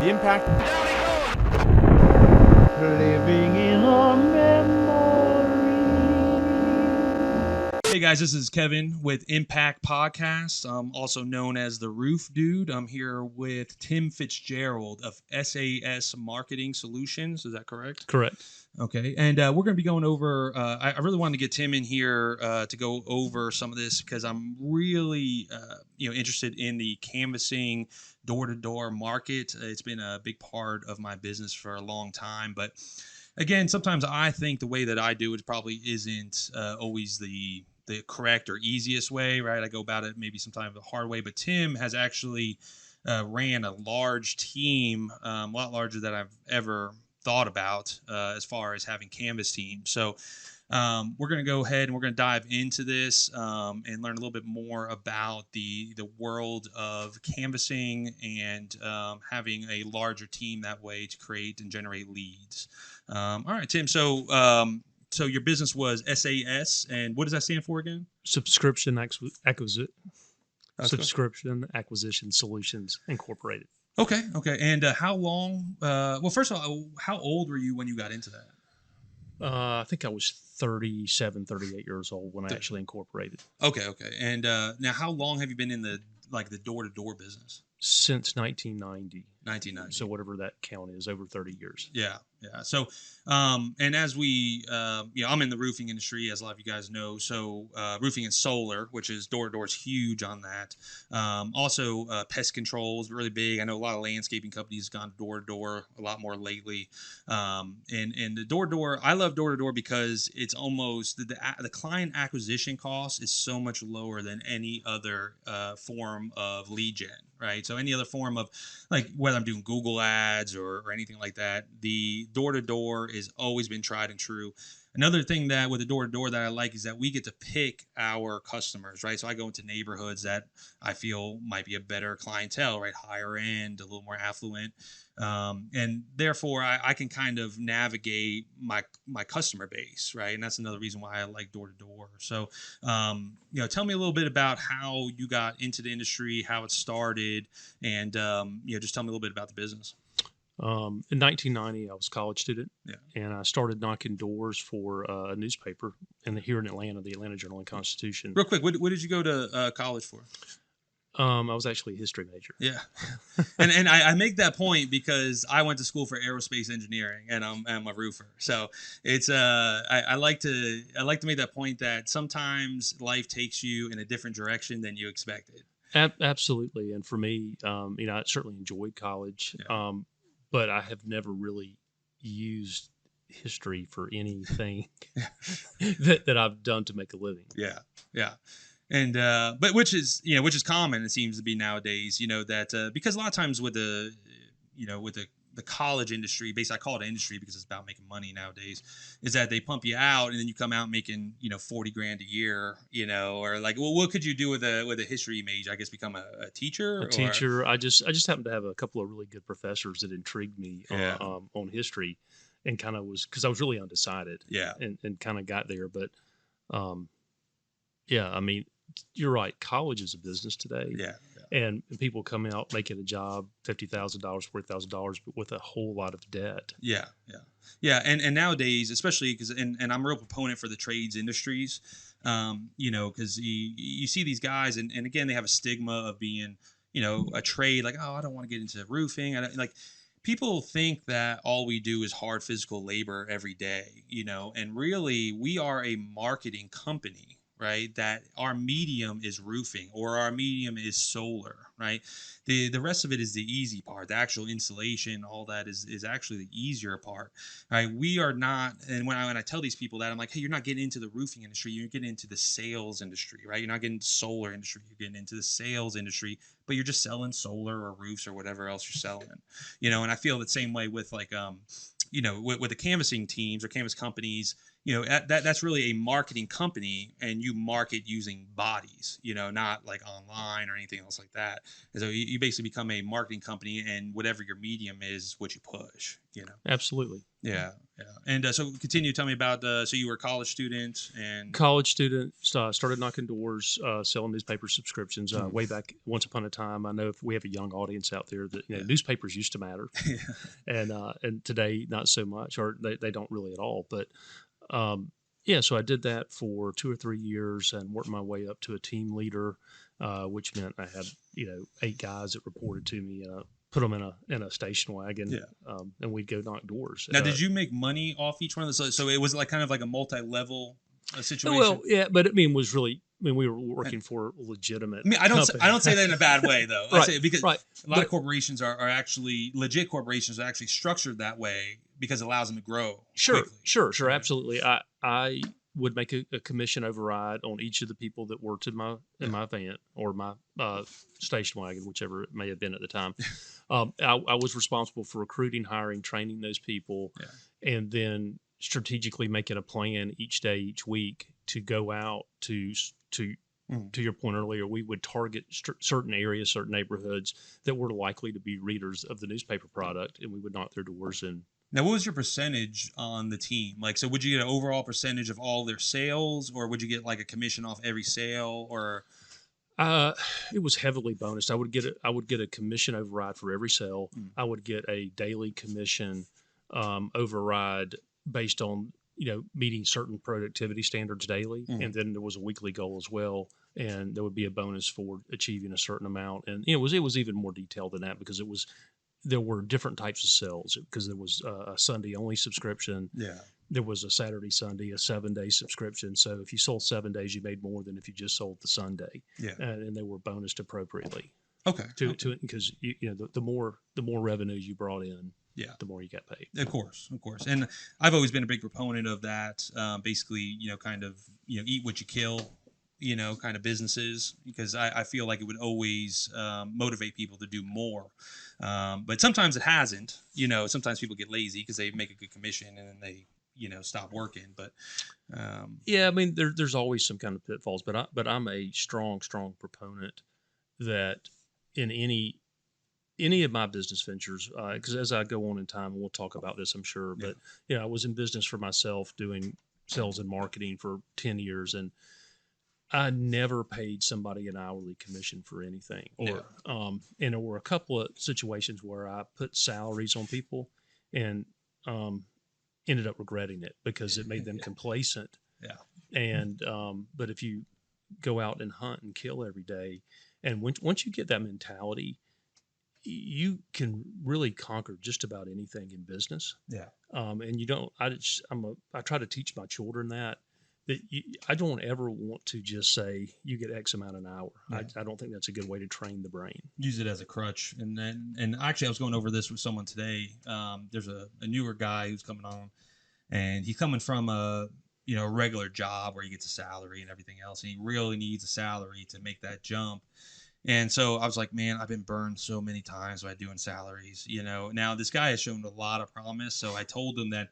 The impact. Living in a memory. Hey guys, this is Kevin with Impact Podcast, also known as the Roof Dude. I'm here with Tim Fitzgerald of SAS Marketing Solutions. Is that correct? Correct. Okay, and we're going to be going over. I really wanted to get Tim in here to go over some of this because I'm really, interested in the canvassing door-to-door market. It's been a big part of my business for a long time, but again, sometimes I think the way that I do it probably isn't always the correct or easiest way, right? I go about it maybe sometimes the hard way, but Tim has actually ran a large team, a lot larger than I've ever thought about as far as having canvas teams. So we're going to go ahead and we're going to dive into this and learn a little bit more about the world of canvassing and having a larger team that way to create and generate leads. All right, Tim. So your business was SAS, and what does that stand for again? Subscription Acquisition Solutions Incorporated. Okay. And how long? Well, first of all, how old were you when you got into that? I think I was 37, 38 years old when I actually incorporated. Okay. And now, how long have you been in the door-to-door business? Since 1990. 1990. So whatever that count is, over 30 years. Yeah. So, and as we, I'm in the roofing industry, as a lot of you guys know. So, roofing and solar, which is door-to-door, is huge on that. Also, pest control is really big. I know a lot of landscaping companies have gone door-to-door a lot more lately. And the door-to-door, I love door-to-door because it's almost the client acquisition cost is so much lower than any other form of lead gen, right? So any other form of, like, whether I'm doing Google ads or anything like that, the door-to-door has always been tried and true. Another thing that with the door-to-door that I like is that we get to pick our customers, right? So I go into neighborhoods that I feel might be a better clientele, right? Higher end, a little more affluent. And therefore I can kind of navigate my customer base, right? And that's another reason why I like door-to-door. So, tell me a little bit about how you got into the industry, how it started, and, just tell me a little bit about the business. In 1990, I was a college student, Yeah. and I started knocking doors for a newspaper here in Atlanta, the Atlanta Journal and Constitution. Real quick, what did you go to college for? I was actually a history major. Yeah, and I make that point because I went to school for aerospace engineering, and I'm a roofer. So it's I like to make that point that sometimes life takes you in a different direction than you expected. Absolutely, and for me, I certainly enjoyed college, Yeah. but I have never really used history for anything that I've done to make a living. Yeah. And but which is common, it seems to be nowadays, that because a lot of times with the college industry, basically I call it industry because it's about making money nowadays, is that they pump you out and then you come out making $40,000 a year, or like, well, what could you do with a history major? I guess become a teacher. I just happened to have a couple of really good professors that intrigued me on history, and kind of was, because I was really undecided. Yeah. And kind of got there, but I mean, you're right. College is a business today. Yeah. And people come out making a job, $50,000, $40,000, but with a whole lot of debt. Yeah. And nowadays, especially because, and I'm a real proponent for the trades industries, because you see these guys, and again, they have a stigma of being, a trade, like, oh, I don't want to get into roofing. People think that all we do is hard physical labor every day, and really we are a marketing company, right? That our medium is roofing or our medium is solar, right? The rest of it is the easy part. The actual installation, all that is actually the easier part, right? We are not, and when I tell these people that, I'm like, hey, you're not getting into the roofing industry. You're getting into the sales industry, right? You're not getting solar industry. You're getting into the sales industry, but you're just selling solar or roofs or whatever else you're selling, and I feel the same way with with the canvassing teams or canvas companies. that's really a marketing company, and you market using bodies, not like online or anything else like that. And so you basically become a marketing company, and whatever your medium is what you push. Absolutely. Yeah, yeah. And so continue to tell me about so you were a college student and College student, started knocking doors, selling newspaper subscriptions Mm. way back once upon a time. I know if we have a young audience out there that Yeah. newspapers used to matter, yeah. and today not so much, or they don't really at all. But yeah, so I did that for 2 or 3 years and worked my way up to a team leader, which meant I had 8 guys that reported to me. Put them in a station wagon, Yeah. and we'd go knock doors. Now, did you make money off each one of those? So it was like kind of like a multi-level situation. Well, yeah, but I mean, we were working for a legitimate. I mean, I don't say that in a bad way though. I Right, say it because right. a lot of corporations are actually legit corporations are actually structured that way because it allows them to grow. Sure, quickly. sure, Right. absolutely. I would make a commission override on each of the people that worked in my van or my station wagon, whichever it may have been at the time. I was responsible for recruiting, hiring, training those people, and then strategically making a plan each day, each week to go out to your point earlier. We would target certain areas, certain neighborhoods that were likely to be readers of the newspaper product, and we would knock their doors and. Now, what was your percentage on the team? Like, so would you get an overall percentage of all their sales, or would you get like a commission off every sale, or? It was heavily bonused. I would get a commission override for every sale. I would get a daily commission override based on meeting certain productivity standards daily, and then there was a weekly goal as well, and there would be a bonus for achieving a certain amount. And it was even more detailed than that because there were different types of sales because there was a Sunday only subscription. Yeah. There was a Saturday, Sunday, a 7-day subscription. So if you sold 7 days, you made more than if you just sold the Sunday. Yeah. And they were bonused appropriately. Okay. To because the more revenue you brought in, the more you got paid. Of course. And I've always been a big proponent of that. Basically, kind of eat what you kill. Kind of businesses, because I feel like it would always motivate people to do more. But sometimes it hasn't. Sometimes people get lazy because they make a good commission and then they stop working. But yeah, I mean there's always some kind of pitfalls. But I'm a strong proponent that in any of my business ventures, because as I go on in time, and we'll talk about this, I'm sure. But I was in business for myself doing sales and marketing for 10 years, and I never paid somebody an hourly commission for anything. And there were a couple of situations where I put salaries on people and ended up regretting it because it made them complacent. Yeah. And but if you go out and hunt and kill every day, and once you get that mentality, you can really conquer just about anything in business. Yeah. And you don't. I try to teach my children that I don't ever want to just say you get X amount an hour. Yeah. I don't think that's a good way to train the brain. Use it as a crutch. And actually, I was going over this with someone today. There's a newer guy who's coming on, and he's coming from a regular job where he gets a salary and everything else, and he really needs a salary to make that jump. And so I was like, man, I've been burned so many times by doing salaries. Now this guy has shown a lot of promise, so I told him that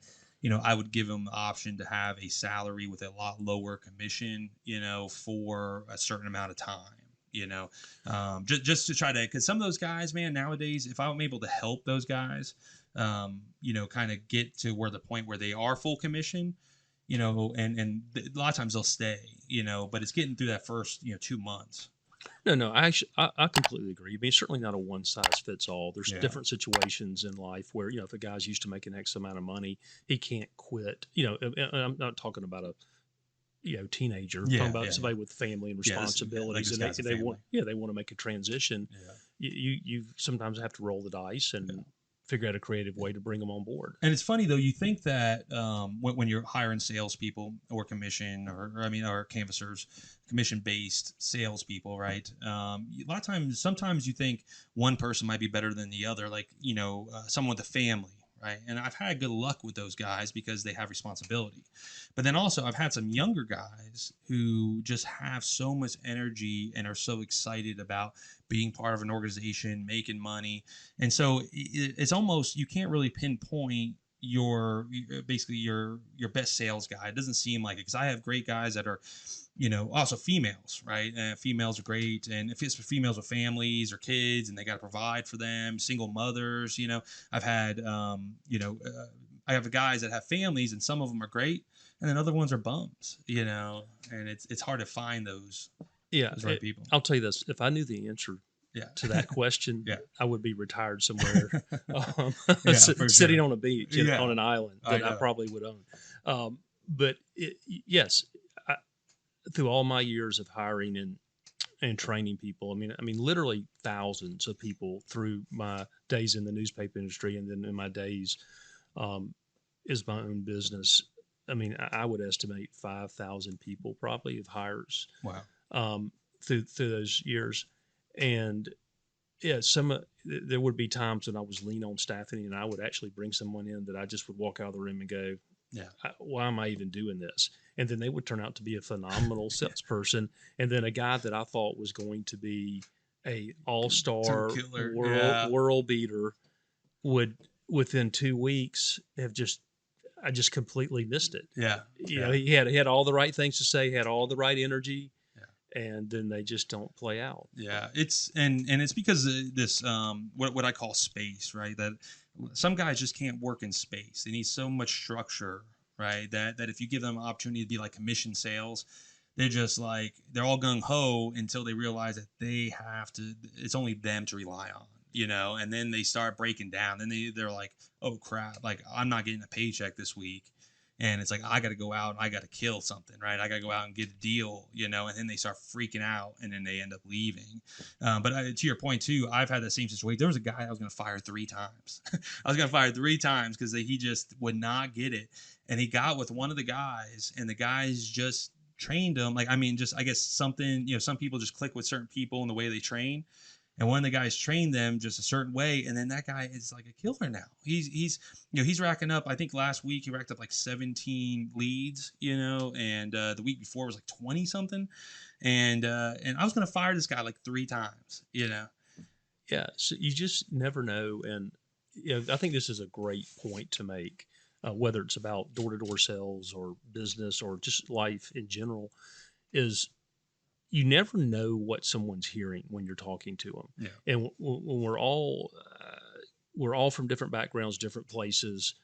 I would give him the option to have a salary with a lot lower commission, for a certain amount of time, just to try to, because some of those guys, man, nowadays, if I'm able to help those guys, kind of get to where the point where they are full commission, and a lot of times they'll stay, but it's getting through that first, 2 months. No, I completely agree. I mean, it's certainly not a one size fits all. There's different situations in life where, if a guy's used to making X amount of money, he can't quit. And I'm not talking about a teenager. I'm talking about somebody with family and responsibilities, and they want to make a transition. Yeah. You sometimes have to roll the dice and figure out a creative way to bring them on board. And it's funny though, you think that when you're hiring salespeople or commission or canvassers, commission-based salespeople, right? A lot of times, sometimes you think one person might be better than the other, like someone with a family, right? And I've had good luck with those guys because they have responsibility. But then also, I've had some younger guys who just have so much energy and are so excited about being part of an organization, making money. And so it's almost, you can't really pinpoint basically your best sales guy. It doesn't seem like it, because I have great guys that are, also females, right? Females are great, and if it's for females with families or kids and they got to provide for them, single mothers, I've had, I have guys that have families, and some of them are great, and then other ones are bums, and it's hard to find those Yeah, those right people. I'll tell you this: if I knew the answer Yeah. to that question, Yeah. I would be retired somewhere, Yeah, for sitting sure. on a beach Yeah. on an island I that I know. probably would own. But yes, I, through all my years of hiring and training people, I mean, literally thousands of people through my days in the newspaper industry, and then in my days as my own business. I mean, I would estimate 5,000 people probably of hires Wow. through those years. And yeah, there would be times when I was lean on staffing, and I would actually bring someone in that I just would walk out of the room and go, Yeah. why am I even doing this? And then they would turn out to be a phenomenal salesperson. And then a guy that I thought was going to be a all-star Some killer. world, Yeah. world beater would within 2 weeks I just completely missed it. Yeah. You know, he had all the right things to say, he had all the right energy, Yeah. and then they just don't play out. Yeah, it's and it's because of this what I call space, right? That some guys just can't work in space. They need so much structure, right? That if you give them an opportunity to be like commission sales, they're just like they're all gung ho until they realize that they have to. It's only them to rely on, and then they start breaking down. Then they're like, oh crap, like I'm not getting a paycheck this week. And it's like, I got to go out and I got to kill something, right? I got to go out and get a deal, and then they start freaking out and then they end up leaving. But to your point too, I've had the same situation. There was a guy I was going to fire 3 times. I was going to fire 3 times because he just would not get it. And he got with one of the guys, and the guys just trained him. Like, I mean, just, I guess something, some people just click with certain people in the way they train. And one of the guys trained them just a certain way, and then that guy is like a killer now. He's racking up. I think last week he racked up like 17 leads, and the week before was like 20 something. And I was gonna fire this guy like 3 times, Yeah, so you just never know, and I think this is a great point to make, whether it's about door-to-door sales or business or just life in general, is you never know what someone's hearing when you're talking to them. Yeah. And when we're all from different backgrounds, different places,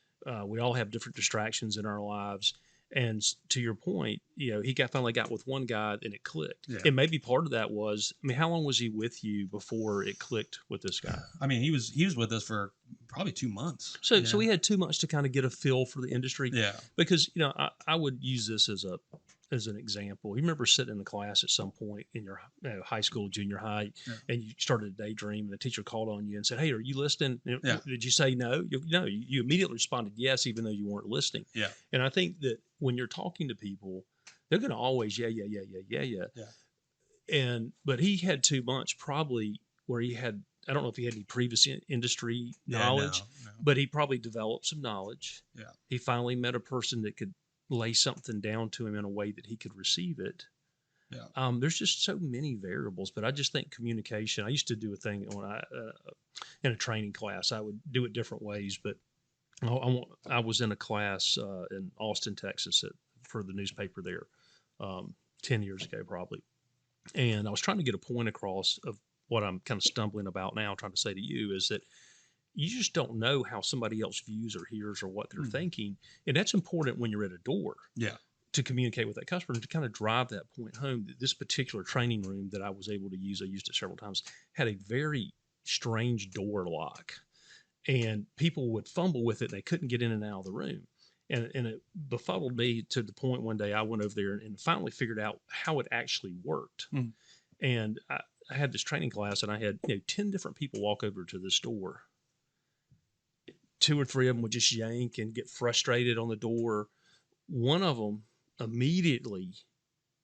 we all have different distractions in our lives. And to your point, he finally got with one guy and it clicked. Yeah. And maybe part of that was, how long was he with you before it clicked with this guy? I mean, he was with us for probably 2 months. So we had 2 months to kind of get a feel for the industry. Yeah. Because I would use this as an example. You remember sitting in the class at some point in your high school, junior high, and you started a daydream, and the teacher called on you and said, "Hey, are you listening?" Yeah. Did you say no? You immediately responded yes, even though you weren't listening. Yeah. And I think that when you're talking to people, they're going to always yeah. But he had 2 months probably where he had, I don't know if he had any previous industry knowledge, No. but he probably developed some knowledge. Yeah. He finally met a person that could lay something down to him in a way that he could receive it. Yeah. There's just so many variables, but I just think communication. I used to do a thing when in a training class. I would do it different ways, but I was in a class in Austin, Texas, for the newspaper there 10 years ago probably, and I was trying to get a point across of what I'm kind of stumbling about now, trying to say to you is that you just don't know how somebody else views or hears or what they're thinking. And that's important when you're at a door. Yeah. To communicate with that customer and to kind of drive that point home. This particular training room that I was able to use, I used it several times, had a very strange door lock. And people would fumble with it. They couldn't get in and out of the room. And it befuddled me to the point one day I went over there and finally figured out how it actually worked. Mm. And I had this training class, and I had 10 different people walk over to this door. 2 or 3 of them would just yank and get frustrated on the door. One of them immediately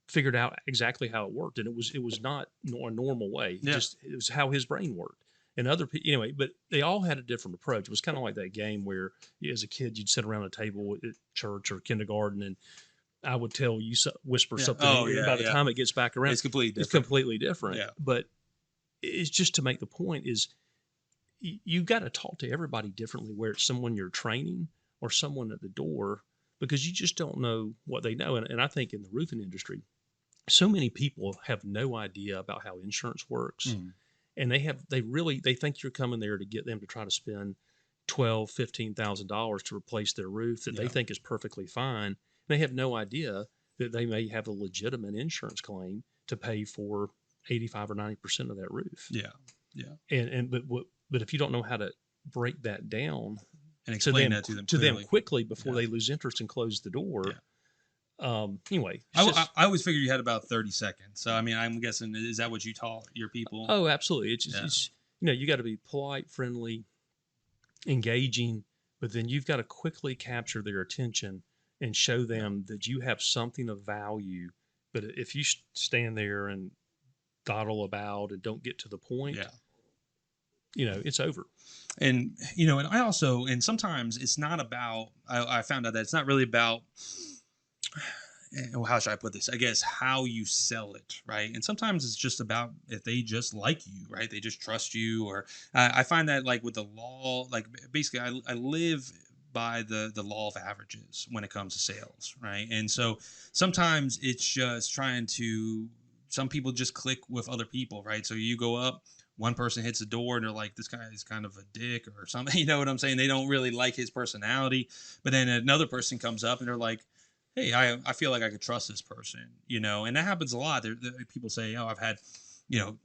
figured out exactly how it worked, and it was not a normal way. Yeah. It was how his brain worked. And other people, anyway, but they all had a different approach. It was kind of like that game where, as a kid, you'd sit around a table at church or kindergarten, and I would tell you, whisper something. And by the time it gets back around, it's completely different. It's completely different. Yeah. But it's just to make the point is, you got to talk to everybody differently, where it's someone you're training or someone at the door, because you just don't know what they know. And I think in the roofing industry, so many people have no idea about how insurance works. And they think you're coming there to get them to try to spend $12,000-$15,000 to replace their roof that they think is perfectly fine. They have no idea that they may have a legitimate insurance claim to pay for 85 or 90% of that roof. But if you don't know how to break that down and explain that to them quickly before they lose interest and close the door. Anyway, I always figured you had about 30 seconds. So, I mean, I'm guessing, is that what you taught your people? Oh, absolutely. It's you got to be polite, friendly, engaging, but then you've got to quickly capture their attention and show them that you have something of value. But if you stand there and dawdle about and don't get to the point, it's over. And, and I also, and sometimes it's not about, I found out that it's not really about, how should I put this? I guess how you sell it, right? And sometimes it's just about if they just like you, right? They just trust you. Or I find that like with the law, like basically I live by the law of averages when it comes to sales, right? And so sometimes it's just some people just click with other people, right? So you go up, one person hits the door and they're like, this guy is kind of a dick or something. You know what I'm saying? They don't really like his personality. But then another person comes up and they're like, hey, I feel like I could trust this person, and that happens a lot. People say, oh, I've had,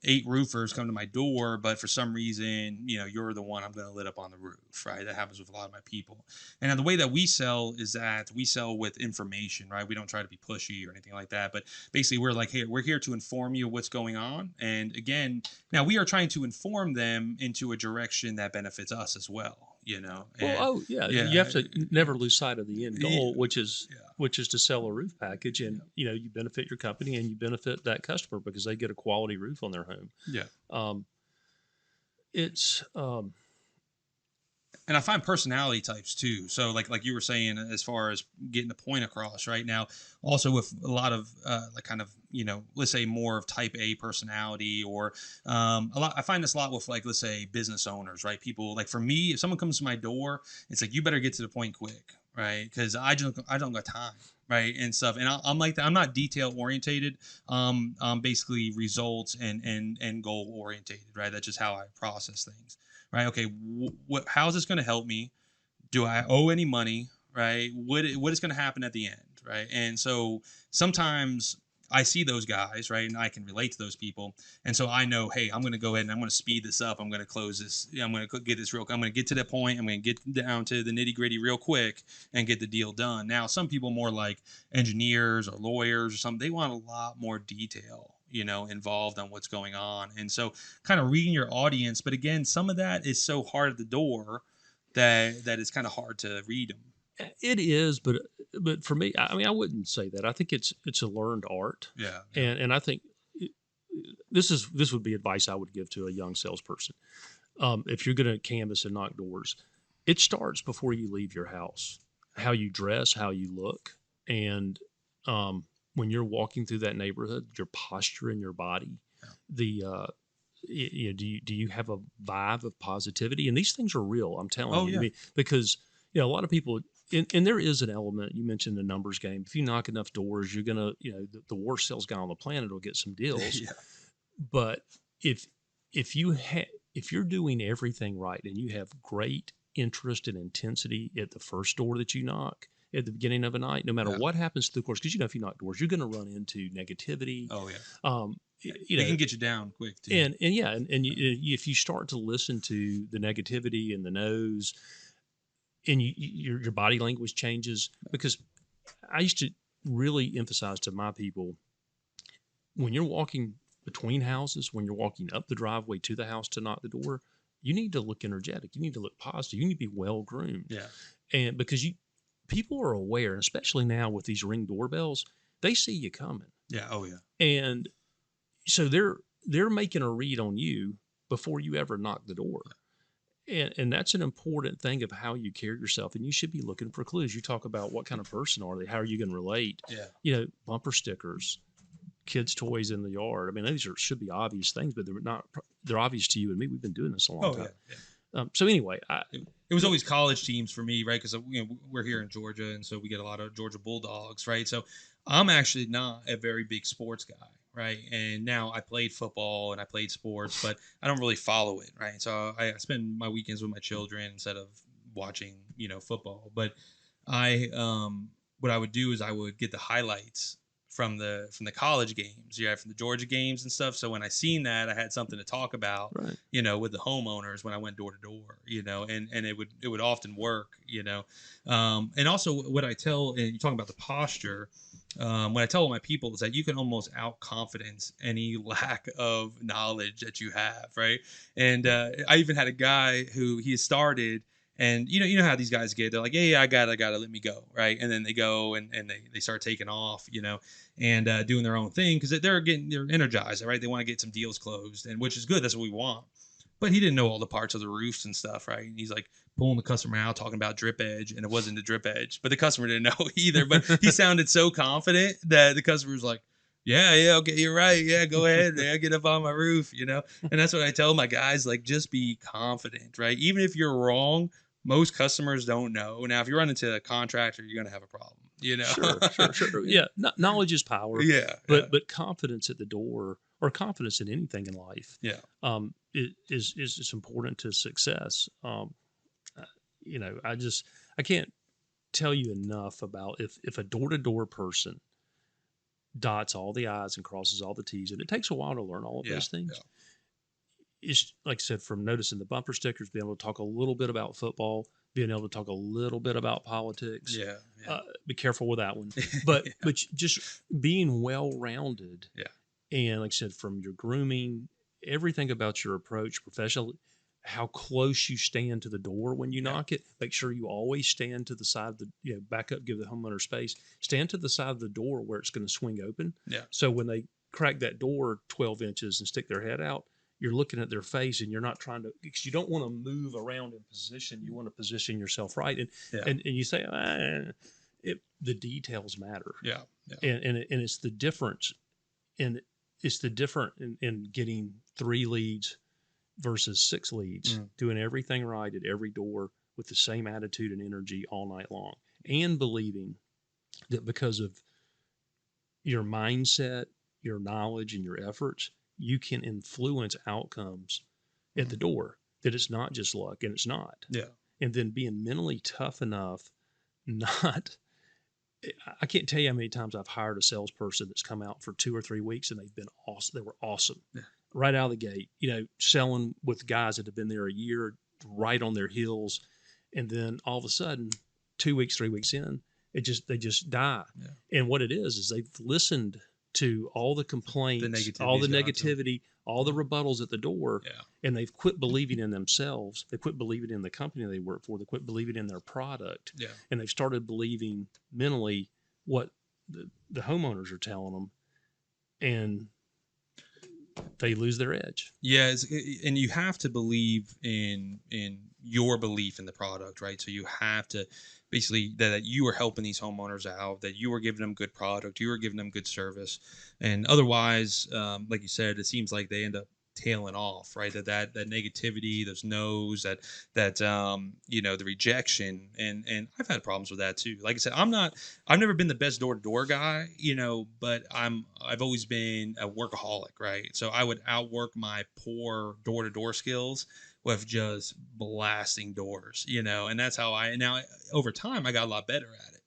8 roofers come to my door, but for some reason, you're the one I'm going to lit up on the roof, right? That happens with a lot of my people. And the way that we sell is that we sell with information, right? We don't try to be pushy or anything like that, but basically we're like, hey, we're here to inform you of what's going on. And again, now we are trying to inform them into a direction that benefits us as well. And, you have to never lose sight of the end goal, which is to sell a roof package, and you benefit your company and you benefit that customer because they get a quality roof on their home. And I find personality types too. So like you were saying, as far as getting the point across right now, also with a lot of let's say more of type A personality, or I find this a lot with, like, let's say business owners, right? People, like, for me, if someone comes to my door, it's like, you better get to the point quick, right? Because I don't got time, right? And stuff. And I'm like that. I'm not detail orientated. I'm basically results and goal orientated, right? That's just how I process things. Right. Okay. How is this going to help me? Do I owe any money? Right. What is going to happen at the end? Right. And so sometimes I see those guys, right, and I can relate to those people. And so I know, hey, I'm going to go ahead and I'm going to speed this up. I'm going to close this. I'm going to get this I'm going to get to that point. I'm going to get down to the nitty gritty real quick and get the deal done. Now, some people more like engineers or lawyers or something, they want a lot more detail, involved on what's going on. And so kind of reading your audience. But again, some of that is so hard at the door that it's kind of hard to read them. It is, but for me, I mean, I wouldn't say that. I think it's a learned art. Yeah. And I think this would be advice I would give to a young salesperson. If you're going to canvas and knock doors, it starts before you leave your house. How you dress, how you look, and when you're walking through that neighborhood, your posture in your body, do you have a vibe of positivity? And these things are real. I'm telling you, I mean, because a lot of people. And there is an element, you mentioned the numbers game. If you knock enough doors, you're going to, the worst sales guy on the planet will get some deals. But if you're doing everything right and you have great interest and intensity at the first door that you knock at the beginning of a night, no matter what happens to the course, because if you knock doors, you're going to run into negativity. Oh yeah. They can get you down quick too. And if you start to listen to the negativity and the no's, and your body language changes, because I used to really emphasize to my people, when you're walking between houses, when you're walking up the driveway to the house to knock the door, you need to look energetic. You need to look positive. You need to be well groomed. Yeah. And because people are aware, especially now with these Ring doorbells, they see you coming. Yeah. Oh yeah. And so they're making a read on you before you ever knock the door. Yeah. And that's an important thing of how you carry yourself. And you should be looking for clues. You talk about what kind of person are they? How are you going to relate? Yeah. Bumper stickers, kids' toys in the yard. I mean, these should be obvious things, but they're not. They're obvious to you and me. We've been doing this a long time. So anyway, It was always college teams for me, right? Because we're here in Georgia, and so we get a lot of Georgia Bulldogs, right? So I'm actually not a very big sports guy, right? And now I played football and I played sports, but I don't really follow it, right? So I spend my weekends with my children instead of watching, football. But what I would do is I would get the highlights from the college games, from the Georgia games and stuff. So when I seen that, I had something to talk about, right. with the homeowners when I went door to door, and it would often work, and also what I tell, and you're talking about the posture, what I tell all my people is that you can almost outconfidence any lack of knowledge that you have, right? And I even had a guy who he started. And you know how these guys get. They're like, yeah, I got it, let me go, right? And then they go and they start taking off, and doing their own thing because they're energized, right? They want to get some deals closed, and which is good. That's what we want. But he didn't know all the parts of the roofs and stuff, right? And he's like pulling the customer out, talking about drip edge, and it wasn't a drip edge. But the customer didn't know either. But he sounded so confident that the customer was like, yeah, okay, you're right. Yeah, go ahead, man, get up on my roof, And that's what I tell my guys, like, just be confident, right? Even if you're wrong, most customers don't know. Now, if you run into a contractor, you're going to have a problem, Sure. Yeah. Knowledge is power. Yeah. But confidence at the door, or confidence in anything in life, Yeah. Is important to success. I can't tell you enough about if a door-to-door person dots all the I's and crosses all the T's, and it takes a while to learn all of those things. Yeah. It's like I said, from noticing the bumper stickers, being able to talk a little bit about football, being able to talk a little bit about politics. Yeah. Be careful with that one. But but just being well-rounded. Yeah. And like I said, from your grooming, everything about your approach professionally, how close you stand to the door when you knock it. Make sure you always stand to the side of the, back up, give the homeowner space. Stand to the side of the door where it's going to swing open. Yeah. So when they crack that door 12 inches and stick their head out, you're looking at their face and you're not trying to, because you don't want to move around in position. You want to position yourself right. And you say, the details matter. Yeah. And it's the difference. And it's the difference in getting 3 leads versus 6 leads, doing everything right at every door with the same attitude and energy all night long, and believing that because of your mindset, your knowledge, and your efforts, you can influence outcomes at the door, that it's not just luck, and it's not. Yeah. And then being mentally tough enough, I can't tell you how many times I've hired a salesperson that's come out for 2 or 3 weeks and they've been awesome. They were awesome. Yeah. Right out of the gate, selling with guys that have been there a year, right on their heels. And then all of a sudden, 2 weeks, 3 weeks in, they just die. Yeah. And what it is they've listened to all the complaints, all the negativity, all the rebuttals at the door, and they've quit believing in themselves. They quit believing in the company they work for. They quit believing in their product. Yeah. And they've started believing mentally what the homeowners are telling them, and they lose their edge. Yeah, and you have to believe in your belief in the product, right? So you have to basically that you are helping these homeowners out, that you are giving them good product, you are giving them good service, and otherwise, like you said, it seems like they end up tailing off, right? That negativity, those no's, that the rejection, and I've had problems with that too. Like I said, I've never been the best door-to-door guy, but I've always been a workaholic, right? So I would outwork my poor door-to-door skills with just blasting doors, and that's how now over time I got a lot better at it,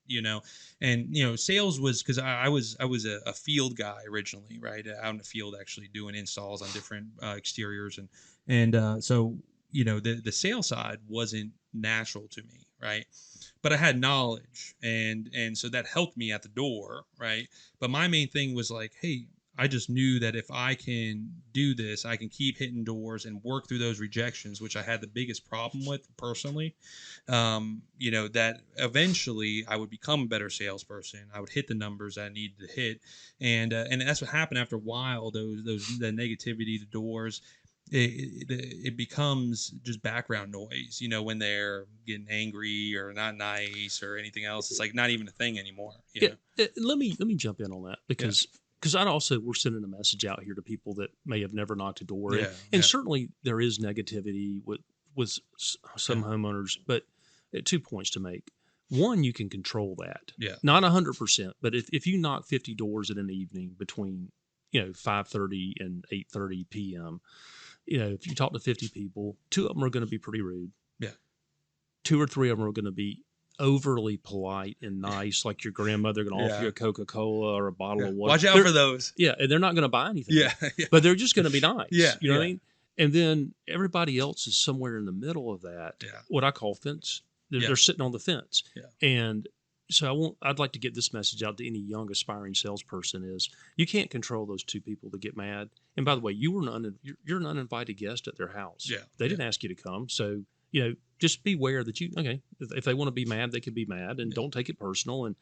and sales was because I was a field guy originally, right, out in the field actually doing installs on different exteriors, and so the sales side wasn't natural to me, right, but I had knowledge, and so that helped me at the door, right, but my main thing was like, hey, I just knew that if I can do this, I can keep hitting doors and work through those rejections, which I had the biggest problem with personally. That eventually I would become a better salesperson. I would hit the numbers I needed to hit, and that's what happened after a while. The negativity, the doors, it becomes just background noise. When they're getting angry or not nice or anything else, it's like not even a thing anymore. Let me jump in on that because. Yeah. Because we're sending a message out here to people that may have never knocked a door. And certainly there is negativity with with some homeowners, but 2 points to make. One, you can control that. Yeah. Not 100%, but if you knock 50 doors in an evening between 5:30 and 8:30 p.m., if you talk to 50 people, 2 of them are going to be pretty rude. Yeah. 2 or 3 of them are going to be overly polite and nice, like your grandmother going to offer you a Coca-Cola or a bottle of water. Watch out for those. Yeah, and they're not going to buy anything. Yeah. But they're just going to be nice. Yeah, You know what I yeah. mean? And then everybody else is somewhere in the middle of that. Yeah. What I call fence. They're sitting on the fence. Yeah. And so I'd like to get this message out to any young aspiring salesperson is you can't control those 2 people to get mad. And by the way, you're an uninvited guest at their house. Yeah. They didn't ask you to come. So, just beware that if they want to be mad, they can be mad, and don't take it personal, and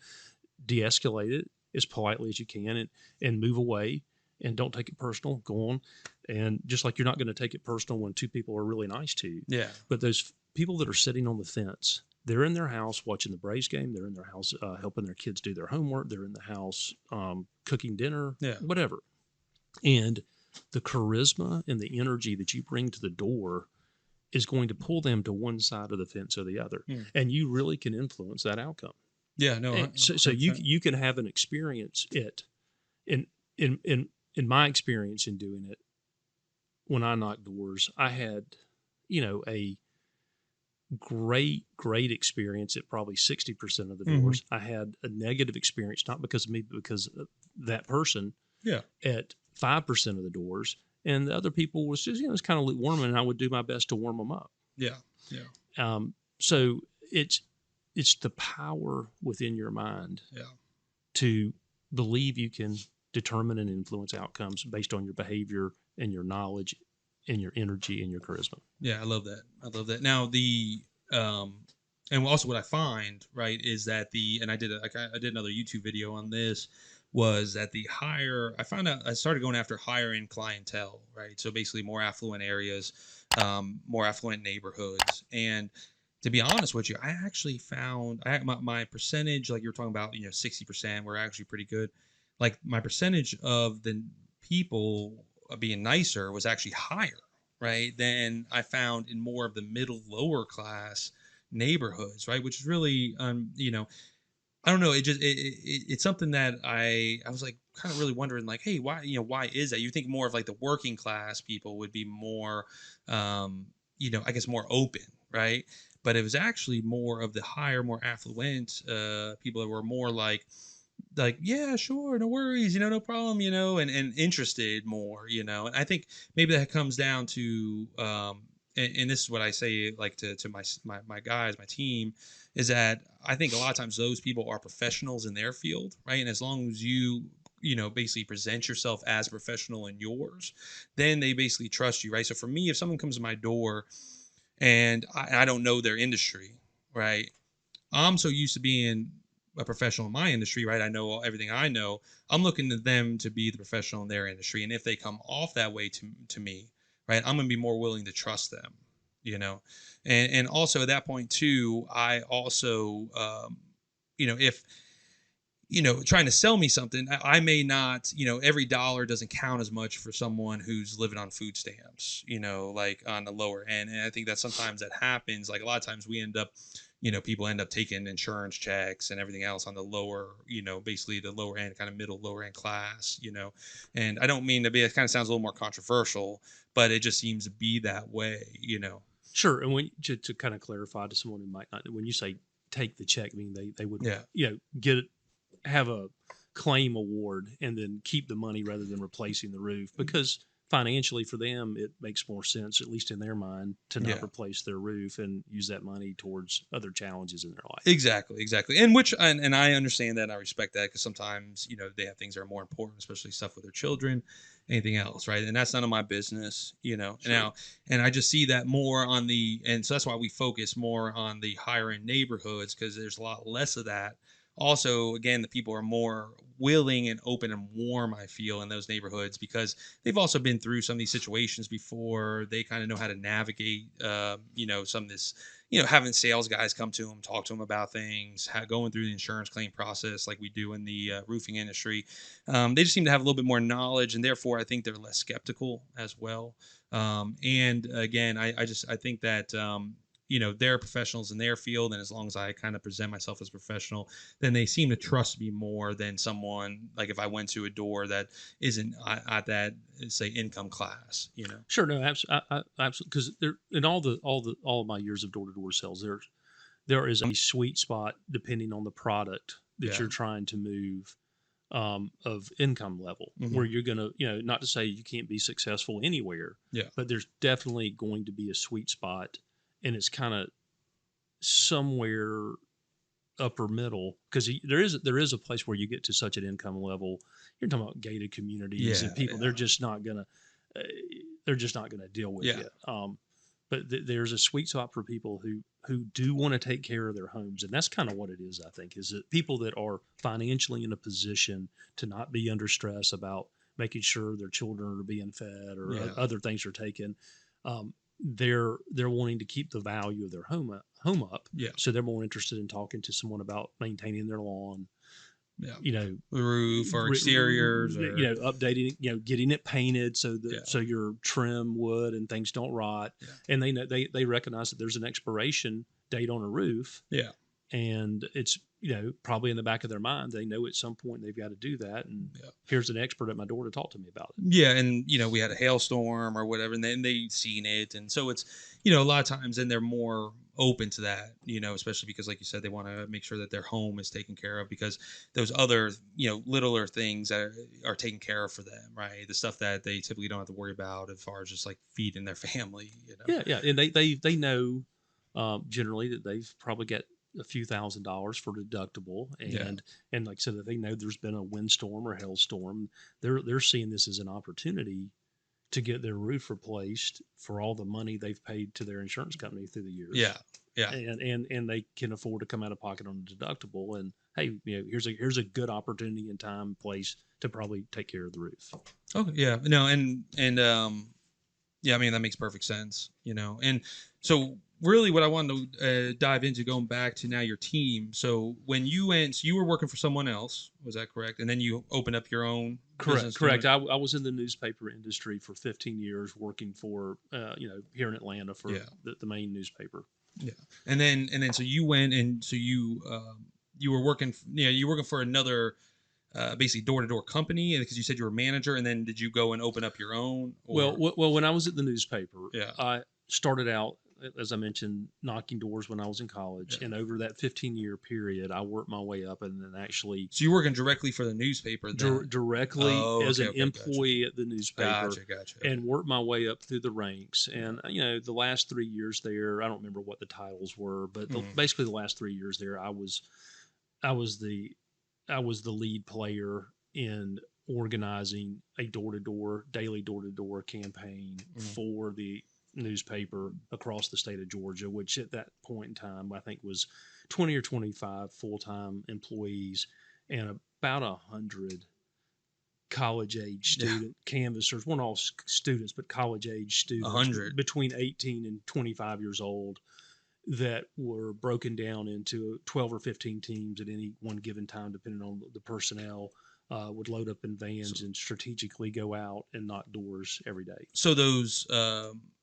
de-escalate it as politely as you can, and move away, and don't take it personal. Go on. And just like you're not going to take it personal when 2 people are really nice to you. Yeah. But those people that are sitting on the fence, they're in their house watching the Braves game. They're in their house helping their kids do their homework. They're in the house cooking dinner, whatever. And the charisma and the energy that you bring to the door is going to pull them to one side of the fence or the other. And you really can influence that outcome. Yeah, no. And so you can have an experience in my experience in doing it. When I knocked doors, I had, a great experience at probably 60% of the doors. I had a negative experience, not because of me, but because of that person. Yeah. At 5% of the doors, and the other people was just it's kind of lukewarm, and I would do my best to warm them up. Yeah. Yeah. So it's the power within your mind. Yeah. To believe you can determine and influence outcomes based on your behavior and your knowledge and your energy and your charisma. Yeah, I love that. Now and also what I find, right, is that I did another YouTube video on this, was that I found out I started going after higher end clientele, right? So basically more affluent areas, more affluent neighborhoods. And to be honest with you, I actually found my percentage, like you were talking about, 60%, were actually pretty good. Like my percentage of the people being nicer was actually higher, right, than I found in more of the middle lower class neighborhoods, right, which is really I don't know, it's something that I was like kind of really wondering, like, hey, why is that? You think more of like the working class people would be more I guess more open, right? But it was actually more of the higher, more affluent people that were more like, yeah, sure, no worries, no problem, and interested more, and I think maybe that comes down to and this is what I say, like to my guys, my team, is that I think a lot of times those people are professionals in their field, right? And as long as you basically present yourself as a professional in yours, then they basically trust you, right? So for me, if someone comes to my door and I don't know their industry, right, I'm so used to being a professional in my industry, right? I know everything I know. I'm looking to them to be the professional in their industry. And if they come off that way to me, right, I'm going to be more willing to trust them, and also at that point too, I also, if, trying to sell me something, I may not, every dollar doesn't count as much for someone who's living on food stamps, like on the lower end. And I think that sometimes that happens. Like a lot of times we end up, people end up taking insurance checks and everything else on the lower, basically the lower end, kind of middle, lower end class, and I don't mean to be, it kind of sounds a little more controversial, but it just seems to be that way, Sure. And when to kind of clarify to someone who might not, when you say take the check, I mean, they would, have a claim award and then keep the money rather than replacing the roof, because financially for them, it makes more sense, at least in their mind, to not replace their roof and use that money towards other challenges in their life. Exactly. And I understand that, and I respect that, because sometimes, they have things that are more important, especially stuff with their children, anything else, right? And that's none of my business, Sure. Now, and I just see that more and so that's why we focus more on the higher end neighborhoods, because there's a lot less of that. Also, again, the people are more willing and open and warm, I feel, in those neighborhoods, because they've also been through some of these situations before. They kind of know how to navigate, some of this, having sales guys come to them, talk to them about things, going through the insurance claim process like we do in the roofing industry. They just seem to have a little bit more knowledge, and therefore I think they're less skeptical as well. And again, I think that they're professionals in their field, and as long as I kind of present myself as a professional, then they seem to trust me more than someone like if I went to a door that isn't at that, say, income class. Sure, no, absolutely, because there in all of my years of door to door sales, there is a sweet spot depending on the product that Yeah. you're trying to move, of income level, where Mhm. you're gonna, not to say you can't be successful anywhere, Yeah. but there's definitely going to be a sweet spot, and it's kind of somewhere upper middle, because there is a place where you get to such an income level. You're talking about gated communities Yeah, and people. yeah. Uh, they're just not gonna deal with Yeah. you. But there's a sweet spot for people who do want to take care of their homes, and that's kind of what it is. I think is that people that are financially in a position to not be under stress about making sure their children are being fed or Yeah. other things are taken. They're wanting to keep the value of their home up. Yeah. So they're more interested in talking to someone about maintaining their lawn, Yeah. you know, The roof or exteriors or updating it, getting it painted so that Yeah. so your trim wood and things don't rot. Yeah. And they know they recognize that there's an expiration date on a roof, Yeah. and it's probably in the back of their mind they know at some point they've got to do that, and Yeah. here's an expert at my door to talk to me about it. Yeah, and we had a hailstorm or whatever, and then they seen it, and so it's a lot of times then they're more open to that, especially because like you said, they want to make sure that their home is taken care of because those other littler things that are taken care of for them, right? The stuff that they typically don't have to worry about as far as just like feeding their family. Yeah, and they know, generally, that they've probably got a few $1,000s for deductible, Yeah. and like I said, that they know there's been a windstorm or hailstorm. They're seeing this as an opportunity to get their roof replaced for all the money they've paid to their insurance company through the years. Yeah. Yeah. And they can afford to come out of pocket on a deductible. And hey, here's a good opportunity and time, place to probably take care of the roof. Okay. Yeah. No. And yeah, I mean that makes perfect sense. And so really, what I wanted to dive into, going back to now your team. So when you went, so you were working for someone else, was that correct? And then you opened up your own. business Correct. doing I was in the newspaper industry for 15 years, working for here in Atlanta for Yeah. the main newspaper. it. And then so you went and so you were working. You were working for another. Basically door-to-door company because you said you were a manager, and then did you go and open up your own? Or? Well, when I was at the newspaper, Yeah. I started out, as I mentioned, knocking doors when I was in college, Yeah. and over that 15-year period, I worked my way up, and then actually So you're working directly for the newspaper then? directly Oh, as an okay, gotcha. employee at the newspaper. Gotcha. And worked my way up through the ranks. And the last 3 years there, I don't remember what the titles were, but Mhm. basically the last 3 years there, I was the lead player in organizing a daily door to door campaign Mhm. for the newspaper across the state of Georgia, which at that point in time I think was 20 or 25 full time employees and about 100 college age Yeah. student canvassers. Weren't all students, but college age students 100. between 18 and 25 years old that were broken down into 12 or 15 teams at any one given time, depending on the personnel. Would load up in vans and strategically go out and knock doors every day. So those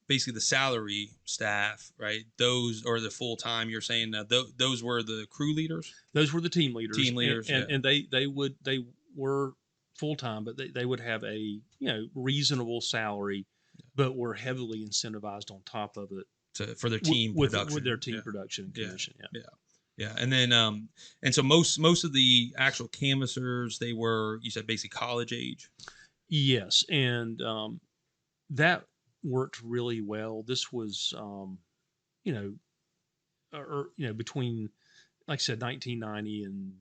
basically the salary staff, right? Those or the full time. You're saying that those were the crew leaders. Those were the team leaders. Team leaders, and they were full time, but they would have a reasonable salary, but were heavily incentivized on top of it For their team production. with their team Yeah. production and Yeah. commission. Yeah. Yeah, and then and so most of the actual canvassers, they were, you said, basically college age. Yes, and that worked really well. This was, between, like I said, 1990 and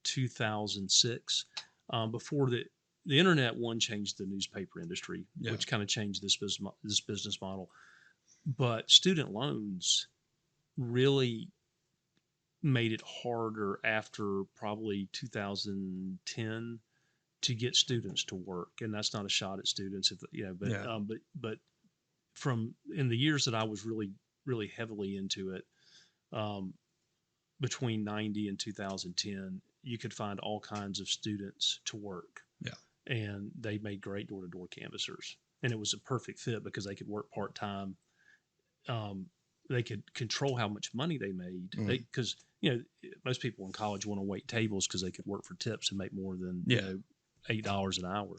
2006, before the internet changed the newspaper industry, Yeah. which kind of changed this business model. But student loans really made it harder after probably 2010 to get students to work, and that's not a shot at students, but Yeah. but from in the years that I was really heavily into it, um, between 90 and 2010, you could find all kinds of students to work. Yeah. And they made great door to door canvassers. And it was a perfect fit because they could work part time. They could control how much money they made. Because, most people in college want to wait tables because they could work for tips and make more than, $8 an hour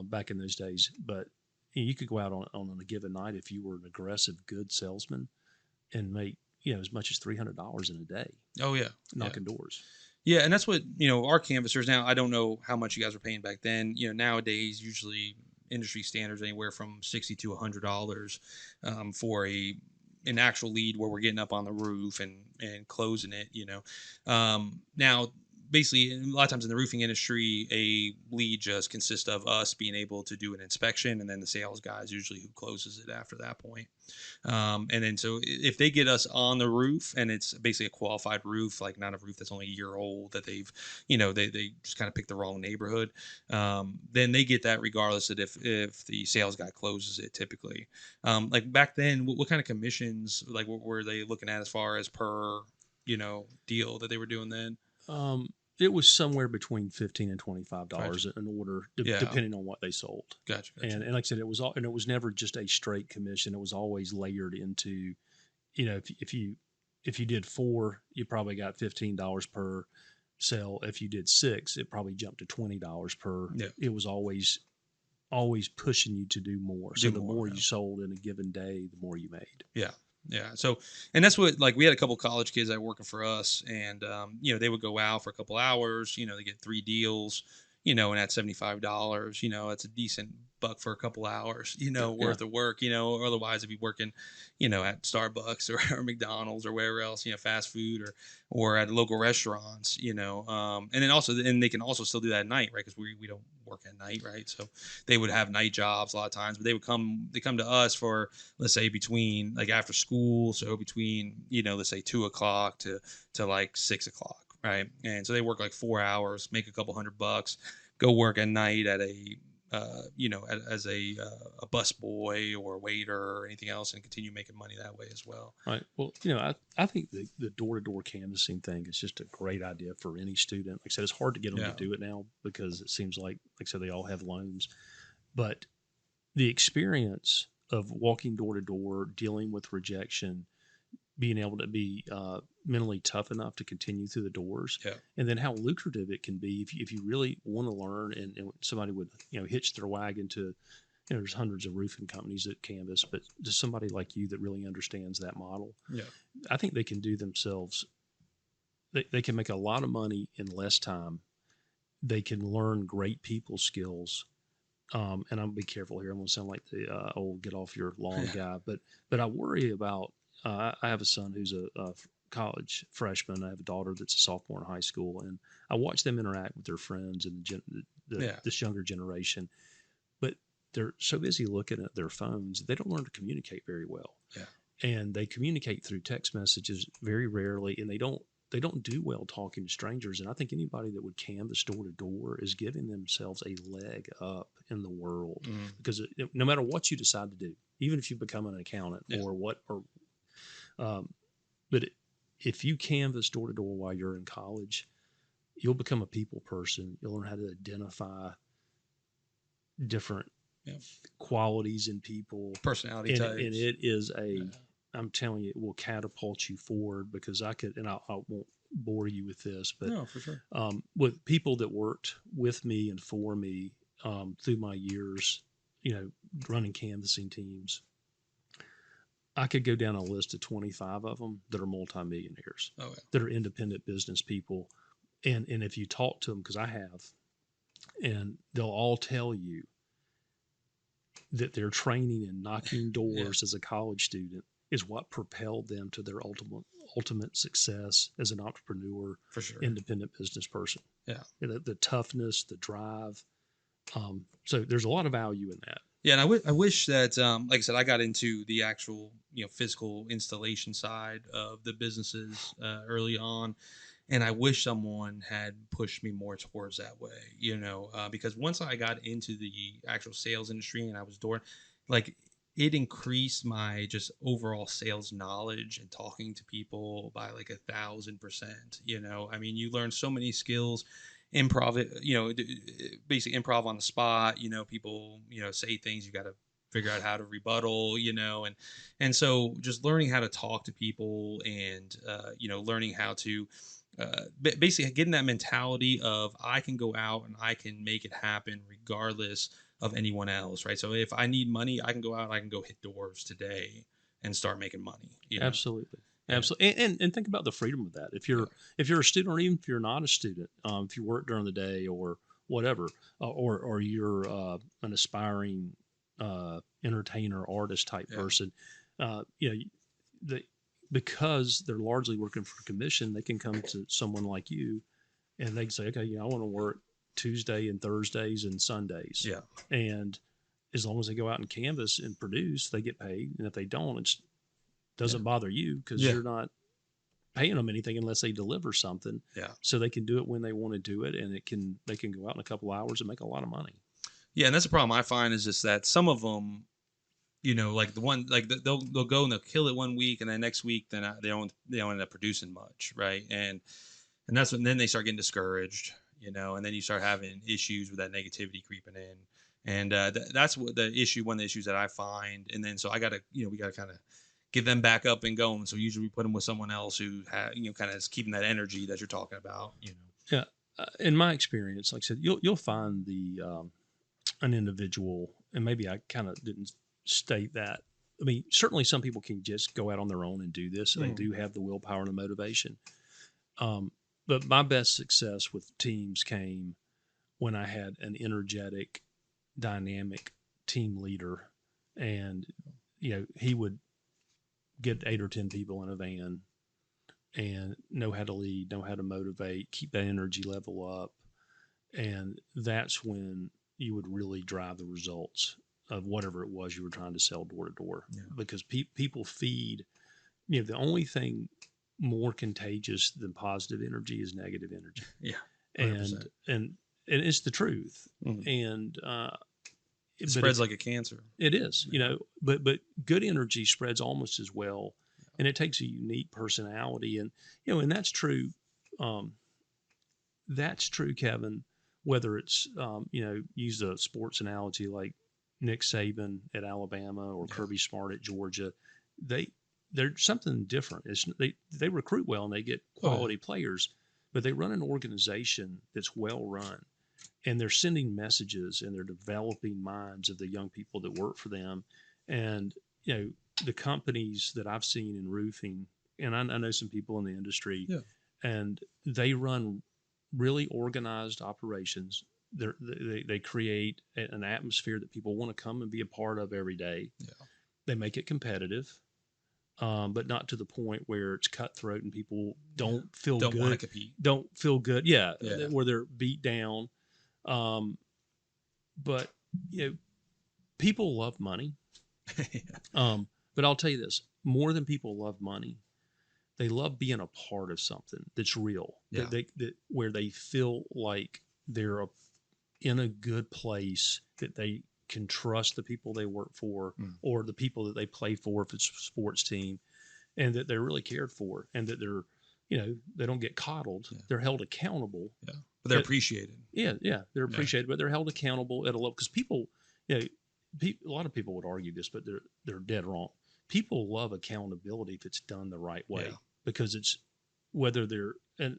back in those days. But you could go out on a given night if you were an aggressive, good salesman and make, as much as $300 in a day. Oh yeah. Knocking doors. Yeah, and that's what, our canvassers now, I don't know how much you guys were paying back then. Nowadays, usually industry standards anywhere from $60 to $100 for an actual lead where we're getting up on the roof and closing it, Now, basically, a lot of times in the roofing industry, a lead just consists of us being able to do an inspection, and then the sales guy is usually who closes it after that point. And then so if they get us on the roof and it's basically a qualified roof, like not a roof that's only a year old that they've, they just kind of picked the wrong neighborhood, then they get that regardless of if the sales guy closes it typically. Like back then, what kind of commissions, like what were they looking at as far as per, deal that they were doing then? It was somewhere between $15 and $25 an order, depending on what they sold. Gotcha. And like I said, it was never just a straight commission. It was always layered into, if you did 4, you probably got $15 per sale. If you did 6, it probably jumped to $20 per. Yeah. It was always pushing you to do more. So the more you sold in a given day, the more you made. Yeah. Yeah. So, and that's what, like, we had a couple college kids that were working for us, and, they would go out for a couple hours, they get 3 deals, and at $75, it's a decent buck for a couple hours, worth of work, or otherwise if you're working, at Starbucks or McDonald's or wherever else, fast food or at local restaurants, and then also, and they can also still do that at night, right? Because we don't work at night, right? So they would have night jobs a lot of times, but they come to us for, let's say, between like after school, so between let's say 2 o'clock to like 6 o'clock, right? And so they work like 4 hours, make a couple $100, go work at night at a as a bus boy or a waiter or anything else, and continue making money that way as well. Right. Well, I think the door-to-door canvassing thing is just a great idea for any student. Like I said, it's hard to get them to do it now because it seems like I said, they all have loans. But the experience of walking door to door, dealing with rejection, being able to be mentally tough enough to continue through the doors, and then how lucrative it can be if you really want to learn, and somebody would hitch their wagon to, there's hundreds of roofing companies that canvas, but just somebody like you that really understands that model, I think they can do themselves. They can make a lot of money in less time. They can learn great people skills. And I'm gonna be careful here. I'm gonna sound like the old get off your lawn guy, but I worry about. I have a son who's a college freshman. I have a daughter that's a sophomore in high school, and I watch them interact with their friends and this younger generation. But they're so busy looking at their phones, they don't learn to communicate very well. Yeah, and they communicate through text messages very rarely, and they don't do well talking to strangers. And I think anybody that would canvass door to door is giving themselves a leg up in the world, because no matter what you decide to do, even if you become an accountant but if you canvass door to door while you're in college, you'll become a people person. You'll learn how to identify different qualities in people, personality types, and it is I'm telling you, it will catapult you forward. Because I won't bore you with this, but no, for sure. With people that worked with me and for me through my years, running canvassing teams, I could go down a list of 25 of them that are multimillionaires, that are independent business people. And if you talk to them, because I have, and they'll all tell you that their training and knocking doors as a college student is what propelled them to their ultimate success as an entrepreneur, for sure, independent business person. Yeah. The toughness, the drive. So there's a lot of value in that. Yeah, and I wish that, like I said, I got into the actual, physical installation side of the businesses early on, and I wish someone had pushed me more towards that way, because once I got into the actual sales industry and I was doing, like, it increased my just overall sales knowledge and talking to people by like 1,000%. You know, I mean, you learn so many skills, improv, basically improv on the spot. You know, people, say things, you got to figure out how to rebuttal, and so just learning how to talk to people and, learning how to, basically getting that mentality of I can go out and I can make it happen regardless of anyone else, right? So if I need money, I can go out, I can go hit doors today and start making money. Absolutely. Yeah. Absolutely. And think about the freedom of that. If you're a student, or even if you're not a student, if you work during the day or whatever, or you're an aspiring entertainer, artist type person, the because they're largely working for commission, they can come to someone like you and they can say, okay, I want to work Tuesday and Thursdays and Sundays. Yeah. And as long as they go out and canvas and produce, they get paid. And if they don't, it doesn't bother you because you're not paying them anything unless they deliver something. Yeah. So they can do it when they want to do it, and they can go out in a couple hours and make a lot of money. Yeah, and that's the problem I find is just that some of them, like the one, like they'll go and they'll kill it one week, and then next week then they don't end up producing much, right? And that's when then they start getting discouraged, and then you start having issues with that negativity creeping in, and that's what the issue, one of the issues that I find, and then so I gotta, we gotta kind of get them back up and going. So usually we put them with someone else who kind of is keeping that energy that you're talking about, Yeah, in my experience, like I said, you'll find an individual, and maybe I kind of didn't state that. I mean, certainly some people can just go out on their own and do this. They do have the willpower and the motivation. But my best success with teams came when I had an energetic, dynamic team leader, and he would get 8 or 10 people in a van and know how to lead, know how to motivate, keep that energy level up, and that's when you would really drive the results of whatever it was you were trying to sell door to door. Because people feed. The only thing more contagious than positive energy is negative energy. Yeah, 100%. and it's the truth. And it spreads like a cancer. It is, but good energy spreads almost as well, and it takes a unique personality, and and that's true. That's true, Kevin. Whether it's use a sports analogy like Nick Saban at Alabama or Kirby Smart at Georgia, they're something different. They recruit well and they get quality players, but they run an organization that's well run, and they're sending messages and they're developing minds of the young people that work for them. And the companies that I've seen in roofing, and I know some people in the industry, and they run really organized operations. They create an atmosphere that people want to come and be a part of every day. They make it competitive, but not to the point where it's cutthroat and people don't feel good. Don't want to compete. Don't feel good. Yeah. Where they're beat down. But people love money. But I'll tell you this: more than people love money, they love being a part of something that's real. That where they feel like they're in a good place, that they can trust the people they work for or the people that they play for if it's a sports team, and that they're really cared for, and that they're they don't get coddled. They're held accountable. But they're appreciated. They're appreciated, but they're held accountable at a level, because people, a lot of people would argue this, but they're dead wrong. People love accountability if it's done the right way, because it's whether they're, and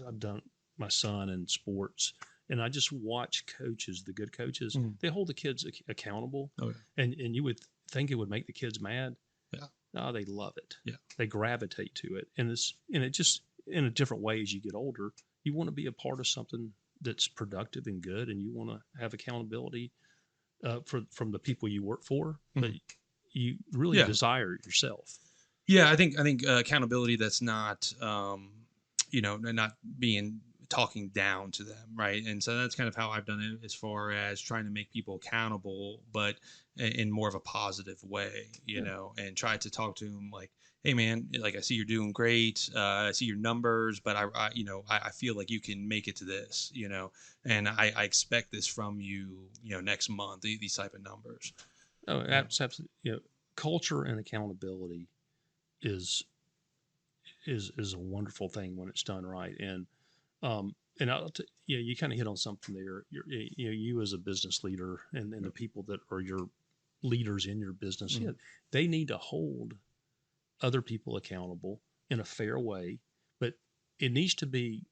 I've done my son in sports, and I just watch coaches, the good coaches, they hold the kids accountable, and you would think it would make the kids mad. No, they love it. They gravitate to it, and it just in a different way as you get older. You want to be a part of something that's productive and good, and you want to have accountability from the people you work for, but you really desire it yourself. Yeah, I think accountability that's not not being talking down to them, right? And so that's kind of how I've done it, as far as trying to make people accountable, but in more of a positive way, and try to talk to them like, hey man, like I see you're doing great. I see your numbers, but I feel like you can make it to this, and I expect this from you, next month, these type of numbers. Oh, absolutely. Culture and accountability is a wonderful thing when it's done right. And you kind of hit on something there. You as a business leader and the people that are your leaders in your business, they need to hold other people accountable in a fair way, but it needs to be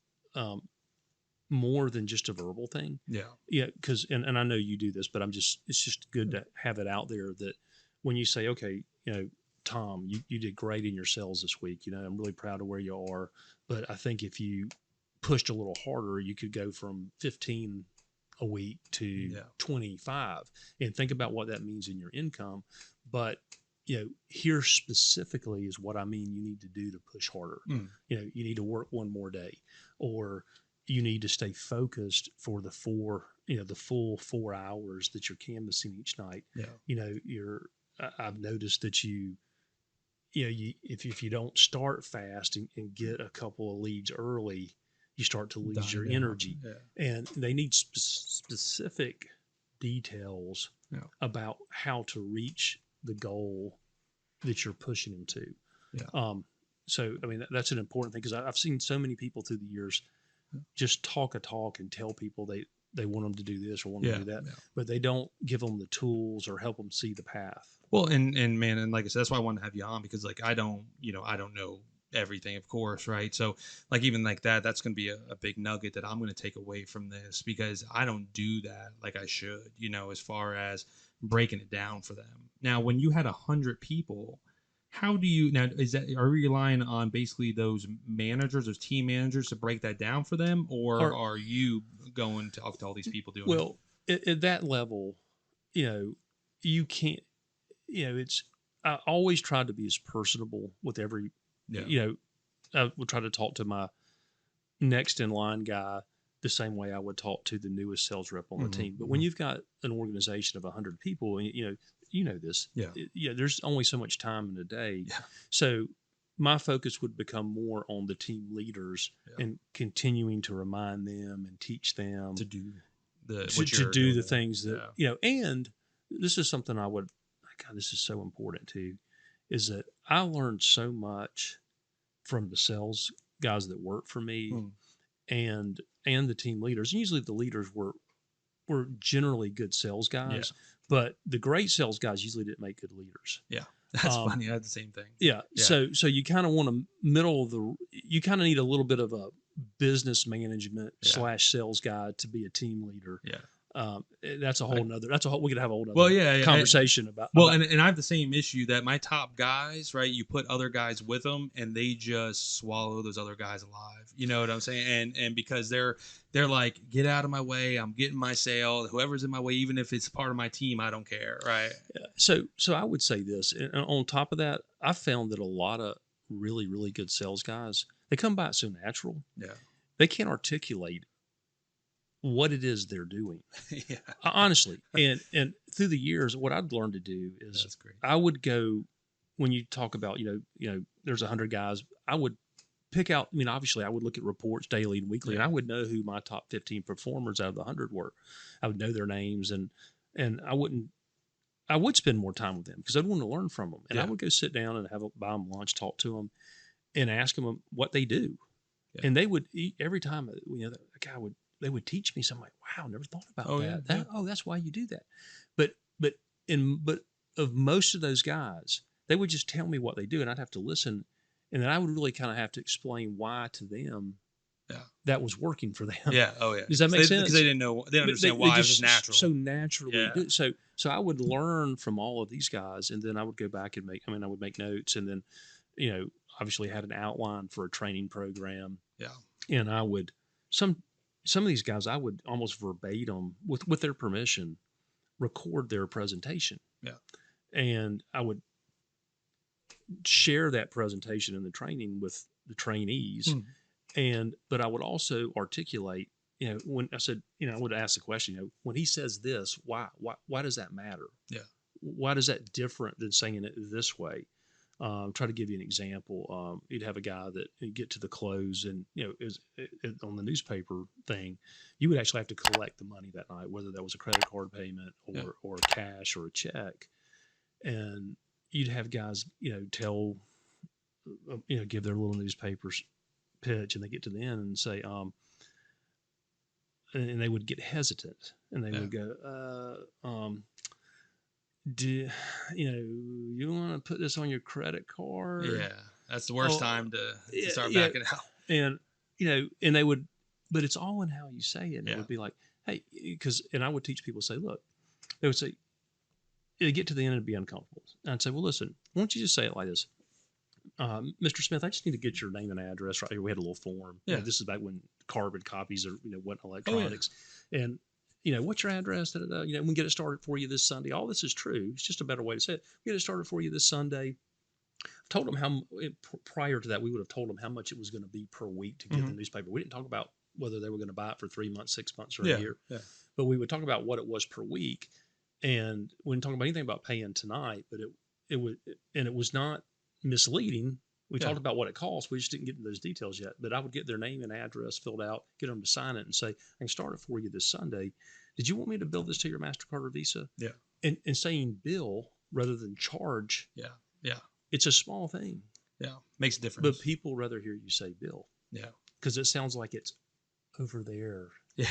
more than just a verbal thing. Yeah. Because, and I know you do this, but it's just good to have it out there that when you say, okay, Tom, you did great in your sales this week. I'm really proud of where you are, but I think if you pushed a little harder, you could go from 15 a week to 25, and think about what that means in your income. But here specifically is what I mean you need to do to push harder. You need to work one more day, or you need to stay focused for the full 4 hours that you're canvassing each night. I've noticed that if you don't start fast and get a couple of leads early, you start to lose your energy. And they need specific details about how to reach the goal that you're pushing them to. So, I mean, that's an important thing, because I've seen so many people through the years just talk a talk and tell people they want them to do this or want them to do that, but they don't give them the tools or help them see the path. Well, and man, and like I said, that's why I wanted to have you on, because like I don't know everything, of course, right? So like even like that's going to be a big nugget that I'm going to take away from this, because I don't do that like I should, as far as breaking it down for them. Now, when you had 100 people, how do you now? Are you relying on basically those managers, those team managers, to break that down for them, or are you going to talk to all these people doing it? Well, at that level, you can't. I always tried to be as personable with every. I would try to talk to my next in line guy the same way I would talk to the newest sales rep on the team. But when you've got an organization of 100 people, this. There's only so much time in a day. So my focus would become more on the team leaders and continuing to remind them and teach them to do the things that, and this is something this is so important too, is that I learned so much from the sales guys that work for me and the team leaders. And usually the leaders were generally good sales guys. But the great sales guys usually didn't make good leaders. That's funny. I had the same thing. So you kind of want you kind of need a little bit of a business management / sales guy to be a team leader. That's a whole nother. We could have a whole nother conversation about. And I have the same issue that my top guys, right? You put other guys with them, and they just swallow those other guys alive. You know what I'm saying? And because they're like, get out of my way. I'm getting my sale. Whoever's in my way, even if it's part of my team, I don't care, right? So I would say this. And on top of that, I found that a lot of really, really good sales guys, they come by it so natural. They can't articulate what it is they're doing. Honestly. And through the years, what I'd learned to do is I would go, when you talk about, there's 100 guys, I would pick out, obviously I would look at reports daily and weekly, and I would know who my top 15 performers out of the 100 were. I would know their names, and I would spend more time with them because I'd want to learn from them. And I would go sit down and buy them lunch, talk to them, and ask them what they do. And they would eat every time, they would teach me something like, wow, never thought about that. That's why you do that. But of most of those guys, they would just tell me what they do, and I'd have to listen, and then I would really kind of have to explain why to them that was working for them. Does that make sense? Because they didn't understand why it was natural. So naturally. So I would learn from all of these guys, and then I would go back and I would make notes, and then, obviously had an outline for a training program. And I would, some of these guys, I would almost verbatim, with their permission, record their presentation. And I would share that presentation in the training with the trainees. But I would also articulate, when I said, I would ask the question, when he says this, why does that matter? Why is that different than saying it this way? Try to give you an example. You'd have a guy that you'd get to the close, and on the newspaper thing, you would actually have to collect the money that night, whether that was a credit card payment or cash or a check. and you'd have guys, tell, give their little newspapers pitch, and they get to the end and say, and they would get hesitant, and they would go, do you want to put this on your credit card? Yeah, that's the worst time to start yeah. backing out. And and they would, but it's all in how you say it. And Yeah. It would be like, hey, and I would teach people, say, look, they would say, it'd get to the end and it'd be uncomfortable. And I'd say, well, listen, why don't you just say it like this? Mr. Smith, I just need to get your name and address right here. We had a little form. Yeah. This is back when carbon copies or went electronics. And what's your address? Da, da, da. We can get it started for you this Sunday. All this is true. It's just a better way to say it. We get it started for you this Sunday. I've told them prior to that, we would have told them how much it was going to be per week to get the newspaper. We didn't talk about whether they were going to buy it for 3 months, 6 months, or a year. Yeah. But we would talk about what it was per week. And we didn't talk about anything about paying tonight, but it was not misleading. We talked about what it cost. We just didn't get into those details yet. But I would get their name and address filled out, get them to sign it, and say, I can start it for you this Sunday. Did you want me to bill this to your MasterCard or Visa? Yeah. And saying bill rather than charge. Yeah. Yeah. It's a small thing. Yeah. Makes a difference. But people rather hear you say bill. Yeah. Because it sounds like it's over there. Yeah.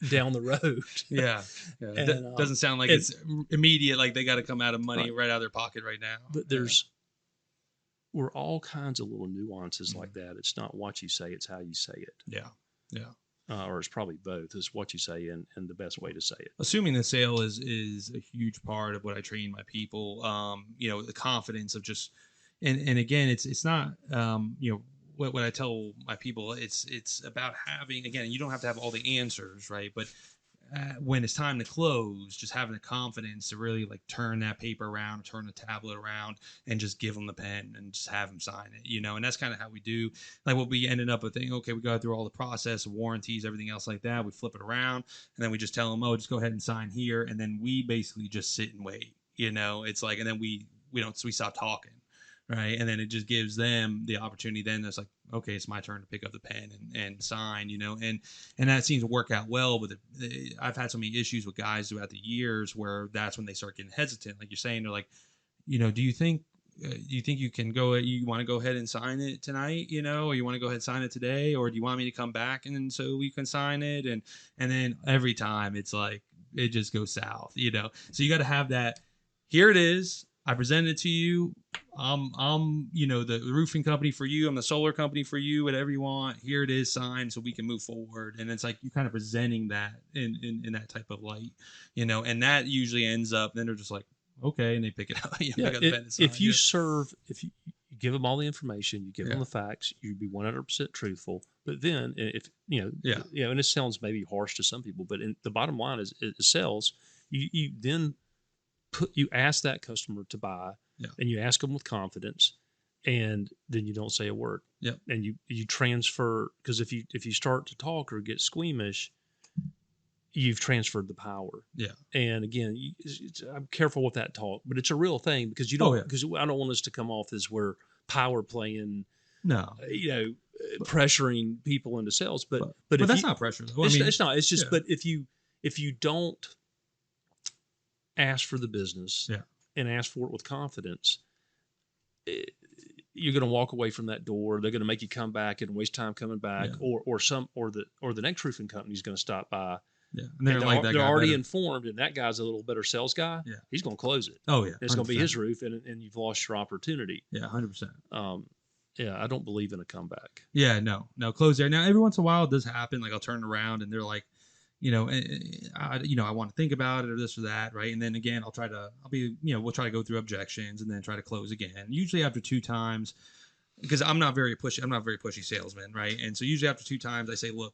Down the road. Yeah. And, doesn't sound like it's immediate, like they got to come out of money right out of their pocket right now. But we're all kinds of little nuances like that. It's not what you say, it's how you say it. Yeah. Yeah. Or it's probably both. It's what you say and the best way to say it. Assuming the sale is a huge part of what I train my people, the confidence of just, and again, it's not, what I tell my people, it's about having, again, you don't have to have all the answers, right? But when it's time to close, just having the confidence to really like turn that paper around, turn the tablet around, and just give them the pen and just have them sign it, and that's kind of how we do. Like what we ended up with, thinking, okay, we go through all the process, warranties, everything else like that. We flip it around, and then we just tell them, oh, just go ahead and sign here, and then we basically just sit and wait. It's like, and then we stop talking. Right. And then it just gives them the opportunity. Then it's like, okay, it's my turn to pick up the pen and sign, and that seems to work out well. But I've had so many issues with guys throughout the years where that's when they start getting hesitant. Like you're saying, they're like, do you think you can go, you want to go ahead and sign it tonight, or you want to go ahead and sign it today, or do you want me to come back and so we can sign it? And then every time it's like, it just goes south, so you got to have that. Here it is. I presented it to you. I'm the roofing company for you. I'm the solar company for you, whatever you want. Here it is, signed, so we can move forward. And it's like you're kind of presenting that in that type of light, and that usually ends up, then they're just like, okay, and they pick it up. If you give them all the information, you give them the facts, you'd be 100% truthful. But then if, and it sounds maybe harsh to some people, but the bottom line is it sells. You then you ask that customer to buy, and you ask them with confidence, and then you don't say a word. Yep. And you transfer, because if you start to talk or get squeamish, you've transferred the power. Yeah. And again, I'm careful with that talk, but it's a real thing because I don't want us to come off as we're power playing. No. Pressuring people into sales, but that's not pressure though. It's not. It's just, but if you don't ask for the business and ask for it with confidence, you're going to walk away from that door. They're going to make you come back and waste time coming back, or the next roofing company is going to stop by. Yeah, and they're already informed, and that guy's a little better sales guy. Yeah, he's going to close it. Oh yeah, it's going to be his roof, and you've lost your opportunity. Yeah, 100%. I don't believe in a comeback. Yeah, no, close there. Now every once in a while it does happen. Like I'll turn around and they're like, I want to think about it or this or that, right? And then again, we'll try to go through objections and then try to close again. Usually after 2 times, because I'm not very pushy salesman, right? And so usually after 2 times, I say, look,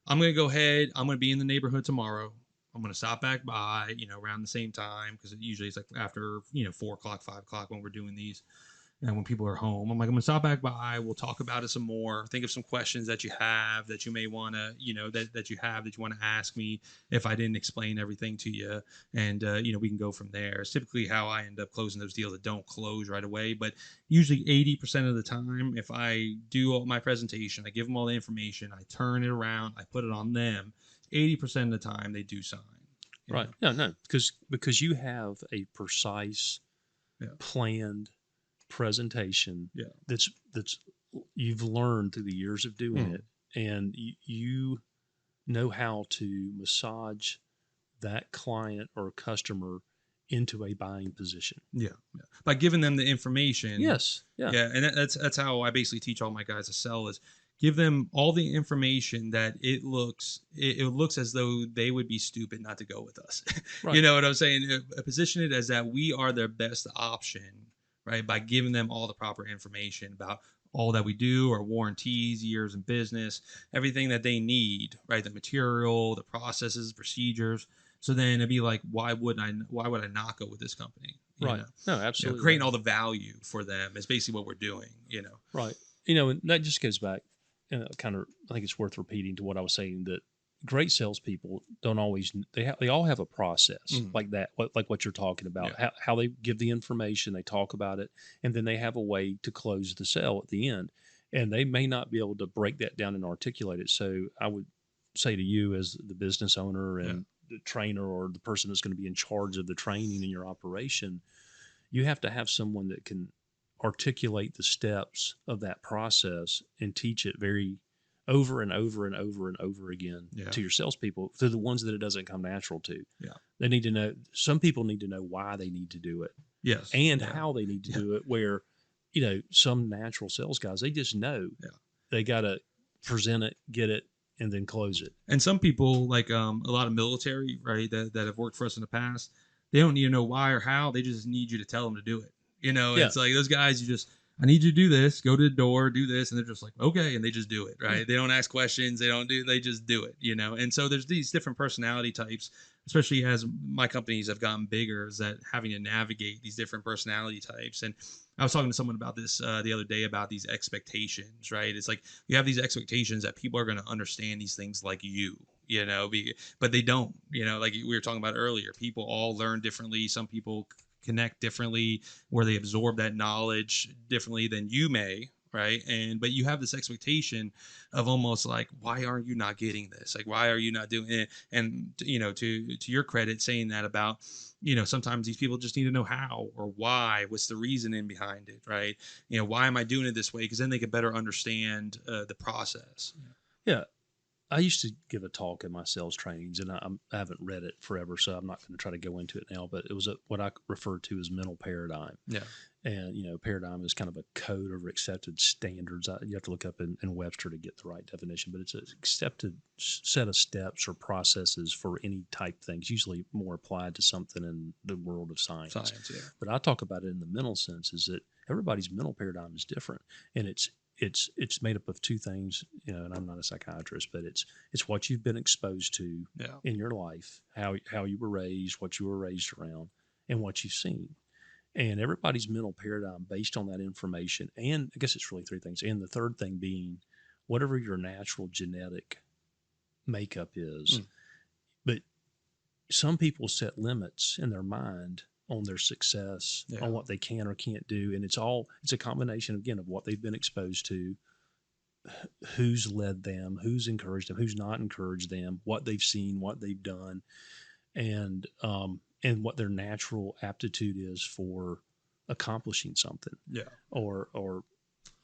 I'm going to go ahead. I'm going to be in the neighborhood tomorrow. I'm going to stop back by, around the same time, because usually it's like after 4 o'clock, 5 o'clock when we're doing these. And when people are home, I'm like, I'm gonna stop back by. We'll talk about it some more. Think of some questions that you have that you may want to, that you want to ask me if I didn't explain everything to you. And, we can go from there. It's typically how I end up closing those deals that don't close right away. But usually 80% of the time, if I do all my presentation, I give them all the information, I turn it around, I put it on them, 80% of the time they do sign. Right. No, because you have a precise planned presentation Yeah. that's you've learned through the years of doing Mhm. it, and you know how to massage that client or customer into a buying position. Yeah, yeah. By giving them the information. Yes. Yeah. Yeah, and that's how I basically teach all my guys to sell is give them all the information that it looks as though they would be stupid not to go with us. You Right. know what I'm saying? Position it as that we are their best option, right? By giving them all the proper information about all that we do, our warranties, years in business, everything that they need, right? The material, the processes, procedures. So then it'd be like, why would I not go with this company? You Right. know? No, You know, absolutely. creating all the value for them is basically what we're doing, you know. Right. And that just goes back, kind of, I think it's worth repeating to what I was saying, that great salespeople don't always, they all have a process Mhm. like that, like what you're talking about, Yeah. how they give the information, they talk about it, and then they have a way to close the sale at the end. And they may not be able to break that down and articulate it. So I would say to you, as the business owner and the trainer, or the person that's going to be in charge of the training in your operation, you have to have someone that can articulate the steps of that process and teach it very over and over and over and over again Yeah. to your salespeople, to the ones that it doesn't come natural to. Yeah. They need to know, some people need to know why they need to do it Yes. and Yeah. how they need to Yeah. do it, where, some natural sales guys, they just know Yeah. they got to present it, get it, and then close it. And some people, like a lot of military, right, that have worked for us in the past, they don't need to know why or how. They just need you to tell them to do it. You know, Yeah. it's like those guys, I need you to do this, go to the door, do this. And they're just like, okay. And they just do it, right? They don't ask questions. They just do it, you know? And so there's these different personality types, especially as my companies have gotten bigger, is that having to navigate these different personality types. And I was talking to someone about this the other day about these expectations, right? It's like you have these expectations that people are going to understand these things like you know, but they don't, you know, like we were talking about earlier. People all learn differently. Some people connect differently, where they absorb that knowledge differently than you may, right? But you have this expectation of almost like, why are you not getting this? Like, why are you not doing it? And to your credit, saying that about, sometimes these people just need to know how or why, what's the reasoning behind it, right? Why am I doing it this way? Because then they can better understand the process. Yeah. I used to give a talk in my sales trainings, and I haven't read it forever, so I'm not going to try to go into it now. But it was what I refer to as mental paradigm. Yeah. And paradigm is kind of a code of accepted standards. You have to look up in Webster to get the right definition, but it's an accepted set of steps or processes for any type things. Usually more applied to something in the world of science. Science, yeah. But I talk about it in the mental sense, is that everybody's mental paradigm is different, and it's made up of two things, and I'm not a psychiatrist, but it's what you've been exposed to in your life, how you were raised, what you were raised around, and what you've seen. And everybody's mental paradigm based on that information. And I guess it's really three things. And the third thing being whatever your natural genetic makeup is. But some people set limits in their mind on their success, on what they can or can't do. And it's a combination, again, of what they've been exposed to, who's led them, who's encouraged them, who's not encouraged them, what they've seen, what they've done, and what their natural aptitude is for accomplishing something, or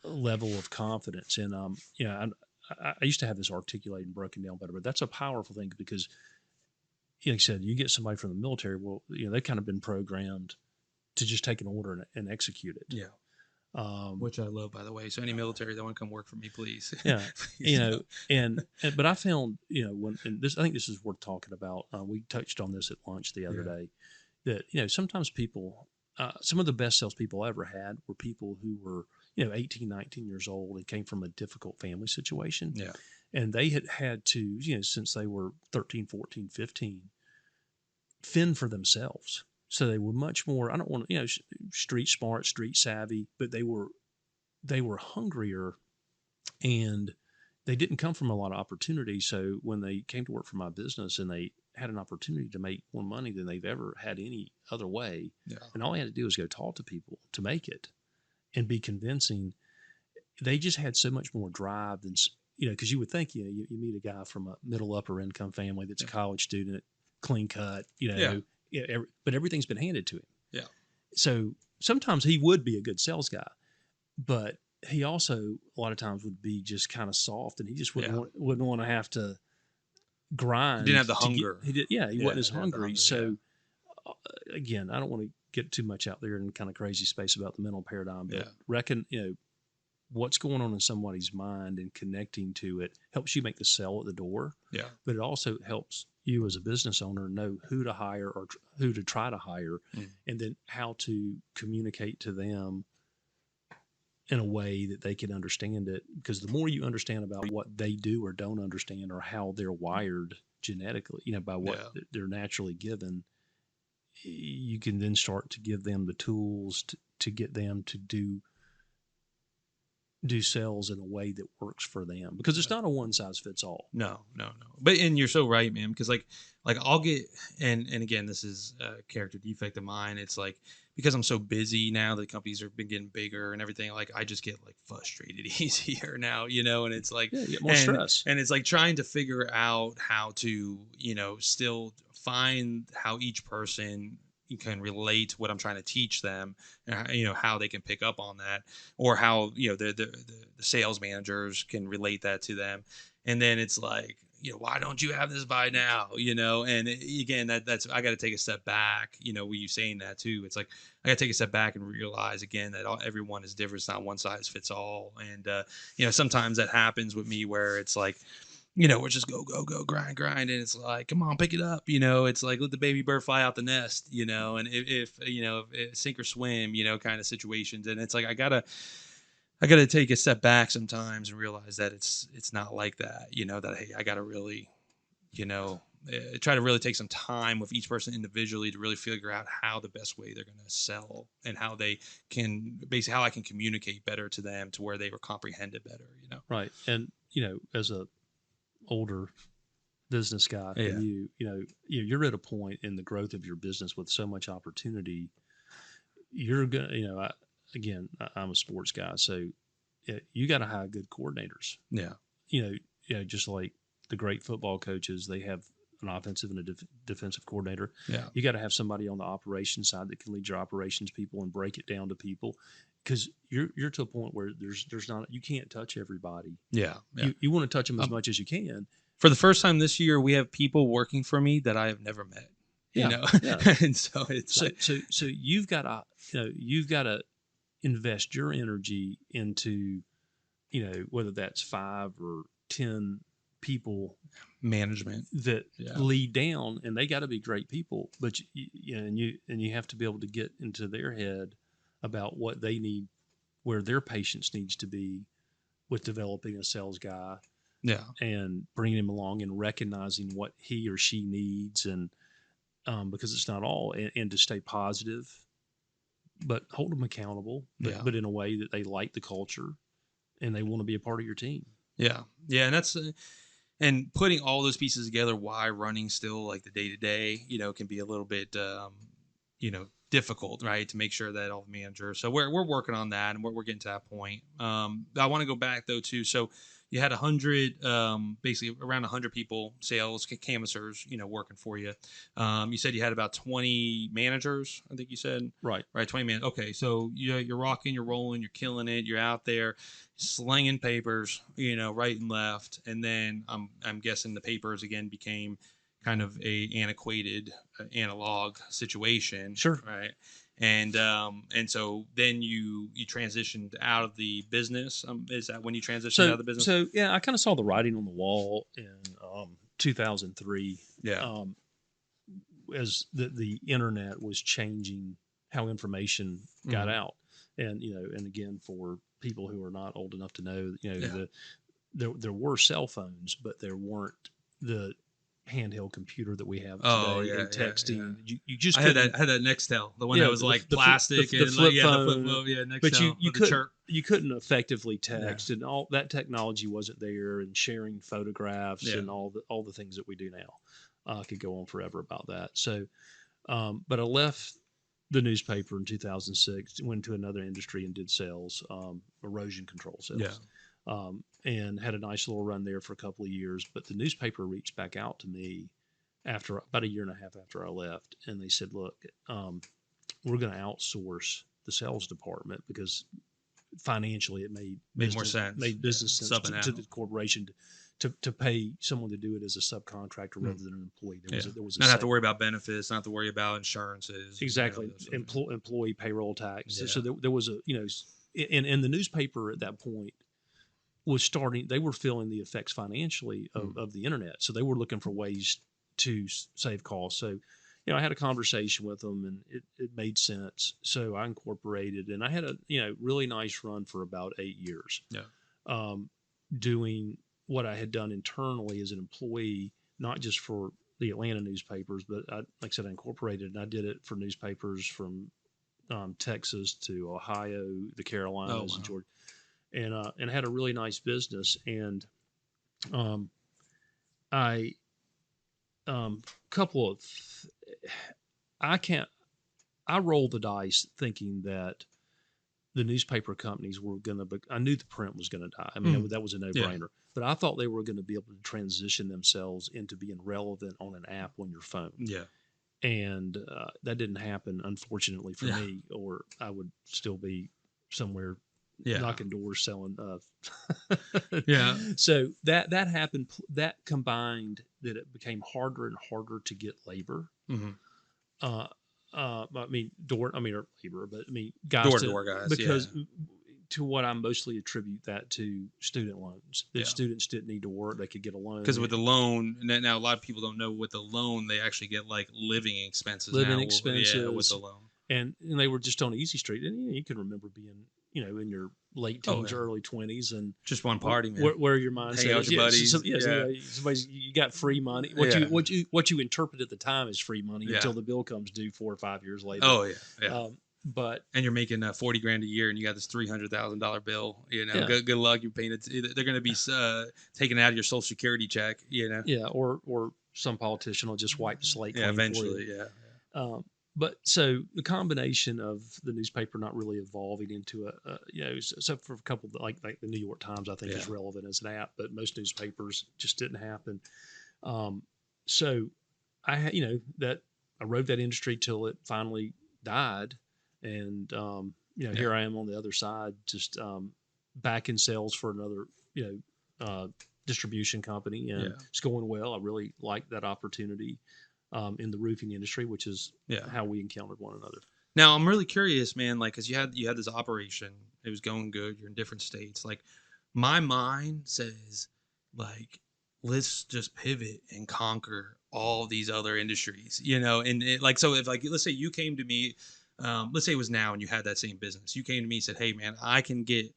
level of confidence. And I used to have this articulated and broken down better, but that's a powerful thing, because like I said, you get somebody from the military, well, they've kind of been programmed to just take an order and execute it. Yeah. Which I love, by the way. So any military that want to come work for me, please. Yeah. But I found, I think this is worth talking about. We touched on this at lunch the other day, that, sometimes people, some of the best salespeople I ever had were people who were, 18, 19 years old and came from a difficult family situation. Yeah. And they had to, since they were 13, 14, 15, fend for themselves. So they were much more, I don't want to, street smart, street savvy, but they were hungrier, and they didn't come from a lot of opportunity. So when they came to work for my business and they had an opportunity to make more money than they've ever had any other way, and all they had to do was go talk to people to make it and be convincing, they just had so much more drive than, because you would think, you meet a guy from a middle upper income family that's a college student, clean cut, but everything's been handed to him. Yeah. so sometimes he would be a good sales guy, but he also a lot of times would be just kind of soft, and he just wouldn't want to have to grind. He didn't have the to get- hunger. he did, yeah, he wasn't as didn't have the hungry. hunger, So again, I don't want to get too much out there in kind of crazy space about the mental paradigm, but reckon what's going on in somebody's mind and connecting to it helps you make the sell at the door. Yeah. But it also helps you as a business owner know who to hire or who to try to hire, and then how to communicate to them in a way that they can understand it. Because the more you understand about what they do or don't understand, or how they're wired genetically, by what they're naturally given, you can then start to give them the tools to get them to do sales in a way that works for them, because it's not a one size fits all. No. But and you're so right, man. Because like I'll get and again, this is a character defect of mine. It's like because I'm so busy now, the companies are been getting bigger and everything. Like I just get like frustrated easier now, and it's like you get more stress, and it's like trying to figure out how to still find how each person can relate what I'm trying to teach them, and how they can pick up on that, or how the sales managers can relate that to them. And then it's like, why don't you have this by now? And again, that's I got to take a step back. With you saying that too, it's like I got to take a step back and realize again that everyone is different. It's not one size fits all. And sometimes that happens with me where it's like, we're just go, grind. And it's like, come on, pick it up. It's like, let the baby bird fly out the nest, and if sink or swim, kind of situations. And it's like, I gotta take a step back sometimes and realize that it's not like that, that, hey, I gotta really, try to really take some time with each person individually to really figure out how the best way they're going to sell, and how they can basically, how I can communicate better to them to where they were comprehended better, Right. And, as a older business guy, and you're at a point in the growth of your business with so much opportunity. You're gonna, I'm a sports guy, so you got to hire good coordinators. Just like the great football coaches, they have an offensive and a defensive coordinator. You got to have somebody on the operations side that can lead your operations people and break it down to people, because you're to a point where there's not, you can't touch everybody. You want to touch them as much as you can. For the first time this year, we have people working for me that I have never met. And so it's so you've got to invest your energy into whether that's 5 or 10 people management that lead down, and they got to be great people, but you have to be able to get into their head about what they need, where their patience needs to be with developing a sales guy, and bringing him along and recognizing what he or she needs, and because it's not all, and to stay positive, but hold them accountable, but in a way that they like the culture and they want to be a part of your team. And that's and putting all those pieces together, why running still like the day to day, can be a little bit difficult, right, to make sure that all the managers. So we're working on that, and we're getting to that point. I want to go back though too. So you had 100, basically around 100 people, sales canvassers, working for you. You said you had about 20 managers. I think you said right, 20 man. Okay, so you're rocking, you're rolling, you're killing it. You're out there slinging papers, right and left. And then I'm guessing the papers again became kind of a antiquated analog situation. Sure. Right. And so then you transitioned out of the business. Is that when you transitioned out of the business? So yeah, I kind of saw the writing on the wall in 2003. As the internet was changing how information got out, and and again, for people who are not old enough to know, there were cell phones, but there weren't the handheld computer that we have today, and texting. You just I had that Nextel, the one that was like plastic, the flip phone. The flip phone, Nextel, but you couldn't effectively text, and all that technology wasn't there, and sharing photographs and all the things that we do now. I could go on forever about that. So, but I left the newspaper in 2006, went to another industry and did sales, erosion control sales. And had a nice little run there for a couple of years. But the newspaper reached back out to me after about a year and a half after I left, and they said, "Look, we're going to outsource the sales department because financially it made More sense. Made business sense Subbing to out. the corporation to pay someone to do it as a subcontractor rather than an employee. There was a not have to seg- worry about benefits, not have to worry about insurances. exactly those sort of things. employee payroll tax. Yeah. So there was a and the newspaper at that point was starting. They were feeling the effects financially of the internet, so they were looking for ways to save costs. So I had a conversation with them, and it made sense. So I incorporated, and I had a really nice run for about 8 years. Yeah. Doing what I had done internally as an employee, not just for the Atlanta newspapers, but like I said, I incorporated, and I did it for newspapers from Texas to Ohio, the Carolinas, and Georgia, and had a really nice business. And I couple of I rolled the dice thinking that the newspaper companies were going to, I knew the print was going to die. I mean, that was a no-brainer, but I thought they were going to be able to transition themselves into being relevant on an app on your phone. Yeah. And that didn't happen, unfortunately for me, or I would still be somewhere knocking doors selling. So that happened. That combined that it became harder and harder to get labor. Mm-hmm. Guys door-to-door guys, because to what I mostly attribute that to student loans. That students didn't need to work; they could get a loan. Because with the loan, now a lot of people don't know with the loan they actually get like living expenses. with the loan, and they were just on Easy Street, and you can remember being in your late teens or early 20s, and just one party, man. Where your mindset hang out with your buddies. You got free money. What you interpret at the time is free money until the bill comes due 4 or 5 years later. Oh yeah. And you're making $40,000 a year, and you got this $300,000 bill. Good luck. You paying it. They're going to be taking it out of your Social Security check. Or some politician will just wipe the slate clean eventually. For you. But so the combination of the newspaper not really evolving into except for a couple like the New York Times, I think is relevant as an app, but most newspapers just didn't happen. So I had I rode that industry till it finally died, and here I am on the other side, just back in sales for another distribution company, and it's going well. I really like that opportunity. In the roofing industry, which is how we encountered one another. Now, I'm really curious, man, like, because you had this operation, it was going good, you're in different states. Like, my mind says, like, let's just pivot and conquer all these other industries, and so if, like, let's say you came to me, let's say it was now and you had that same business. You came to me and said, hey, man, I can get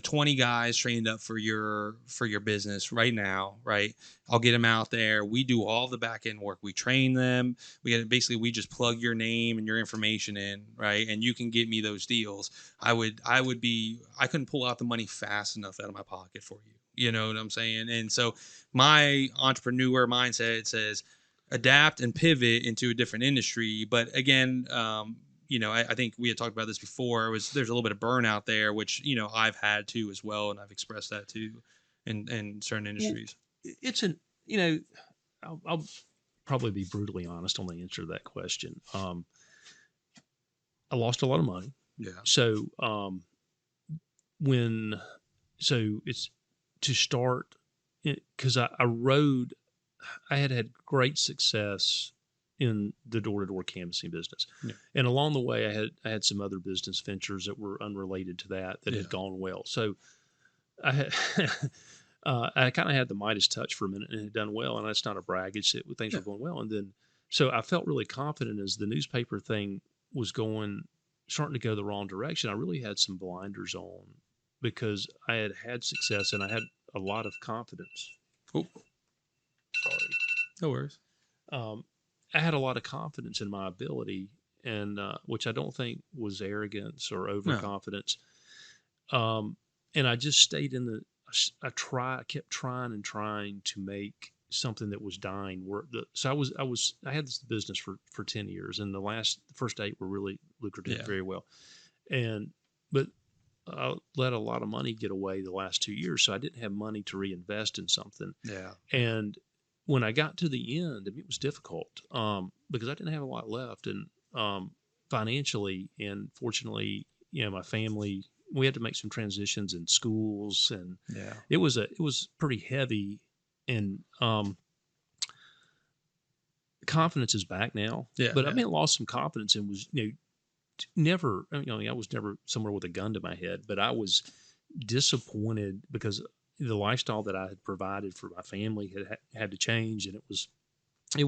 20 guys trained up for your business right now, right? I'll get them out there. We do all the back end work. We train them. We just plug your name and your information in, right? And you can get me those deals. I couldn't pull out the money fast enough out of my pocket for you. You know what I'm saying? And so my entrepreneur mindset says adapt and pivot into a different industry. But again, I think we had talked about this before. There's a little bit of burnout there, which I've had too as well, and I've expressed that too in certain industries. It's I'll probably be brutally honest on the answer to that question. I lost a lot of money. Yeah. So it's to start because I had great success in the door-to-door canvassing business. Yeah. And along the way, I had some other business ventures that were unrelated to that had gone well. So I had, I kind of had the Midas touch for a minute and had done well. And that's not a brag. It's that things were going well. And then, so I felt really confident as the newspaper thing was starting to go the wrong direction. I really had some blinders on because I had success and I had a lot of confidence. Oh, sorry. No worries. I had a lot of confidence in my ability, and which I don't think was arrogance or overconfidence. No. And I just stayed in I kept trying and trying to make something that was dying work. So I had this business for 10 years, and the first 8 were really lucrative, very well. But I let a lot of money get away the last 2 years, so I didn't have money to reinvest in something. Yeah. And when I got to the end, it was difficult because I didn't have a lot left. And financially, and fortunately, my family, we had to make some transitions in schools, and Yeah. it was pretty heavy, and confidence is back now. Yeah, But I yeah. mean, I lost some confidence and was, never, I was never somewhere with a gun to my head, but I was disappointed because the lifestyle that I had provided for my family had to change, and it was it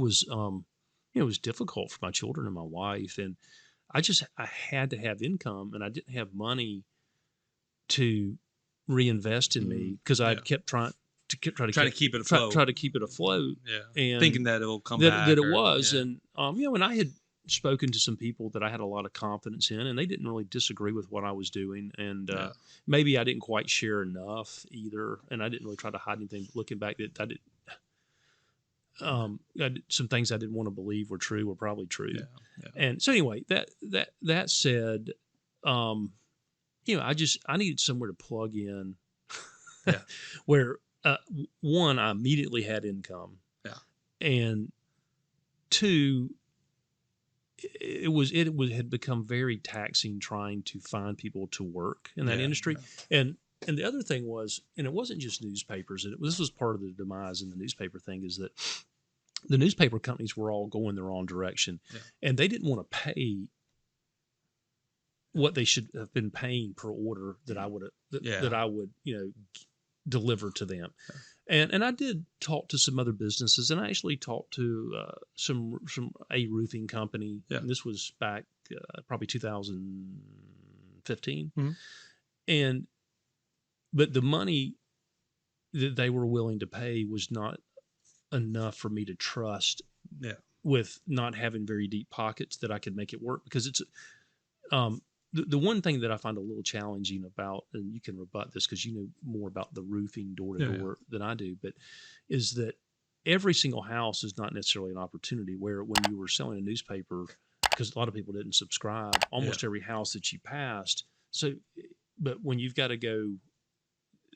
was difficult for my children and my wife, and I had to have income, and I didn't have money to reinvest in me because I yeah. had kept trying to Try to keep it afloat. try to keep it afloat, Yeah. and Thinking that it'll come that back. that it or- was, yeah. and and I had spoken to some people that I had a lot of confidence in, and they didn't really disagree with what I was doing, and Yeah. maybe I didn't quite share enough either, and I didn't really try to hide anything. But looking back, that some things I didn't want to believe were true were probably true. Yeah. Yeah. And so anyway, that said, I needed somewhere to plug in, Yeah. where one, I immediately had income, Yeah. and two, it had become very taxing trying to find people to work in that Yeah, industry, and the other thing was, and it wasn't just newspapers, and this was part of the demise in the newspaper thing, is that the newspaper companies were all going their own direction, Yeah. and they didn't want to pay what they should have been paying per order that I would Yeah. that I would deliver to them. And I did talk to some other businesses, and I actually talked to a roofing company. Yeah. And this was back probably 2015, Mhm. but the money that they were willing to pay was not enough for me to trust, Yeah. with not having very deep pockets, that I could make it work, because it's the one thing that I find a little challenging about, and you can rebut this because you know more about the roofing door to door than I do, but is that every single house is not necessarily an opportunity. Where when you were selling a newspaper, because a lot of people didn't subscribe, almost every house that you passed. So, but when you've got to go,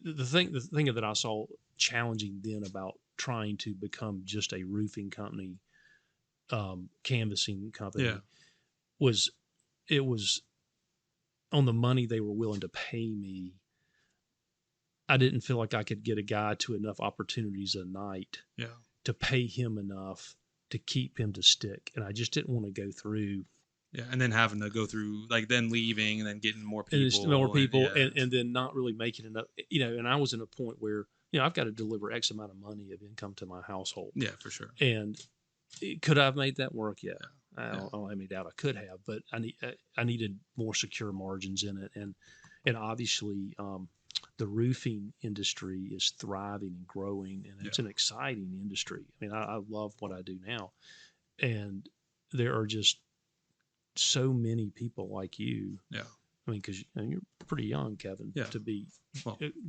the thing that I saw challenging then about trying to become just a roofing company, canvassing company, Yeah. was on the money they were willing to pay me. I didn't feel like I could get a guy to enough opportunities a night Yeah. to pay him enough to keep him to stick, and I just didn't want to go through. Yeah. And then having to go through, like, then leaving and then getting more people. And there's more people, yeah. and then not really making enough. And I was in a point where I've got to deliver X amount of money of income to my household. Yeah, for sure. And could I have made that work? Yeah. Yeah. I don't have any doubt I could have, but I needed more secure margins in it, and obviously the roofing industry is thriving and growing, and it's an exciting industry. I mean, I love what I do now, and there are just so many people like you. Yeah. I mean, because you're pretty young, Kevin, Yeah. to be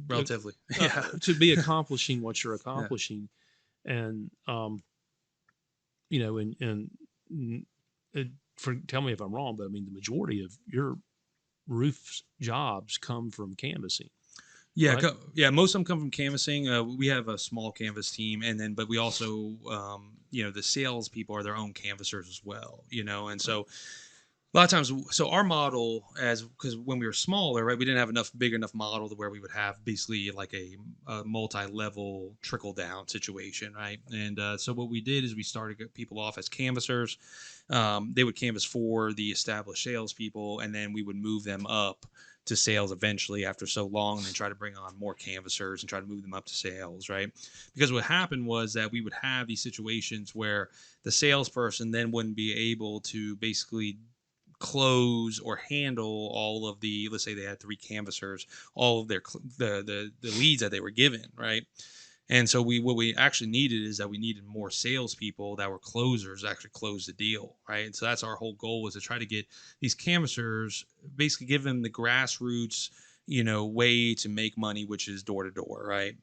Relatively. Yeah. to be accomplishing what you're accomplishing, and tell me if I'm wrong, but I mean, the majority of your roof jobs come from canvassing. Yeah, right? most of them come from canvassing. We have a small canvas team, but we also, the sales people are their own canvassers as well. And so a lot of times, so our model, because when we were smaller, right, we didn't have big enough model to where we would have basically like a multi-level trickle down situation, right? And so what we did is we started to get people off as canvassers. They would canvass for the established salespeople, and then we would move them up to sales eventually after so long, and then try to bring on more canvassers and try to move them up to sales, right? Because what happened was that we would have these situations where the salesperson then wouldn't be able to basically close or handle all of the, let's say they had 3 canvassers, all of their the leads that they were given, right? And so what we actually needed is that we needed more salespeople that were closers to actually close the deal, right? And so that's our whole goal, was to try to get these canvassers, basically give them the grassroots, way to make money, which is door to door, right?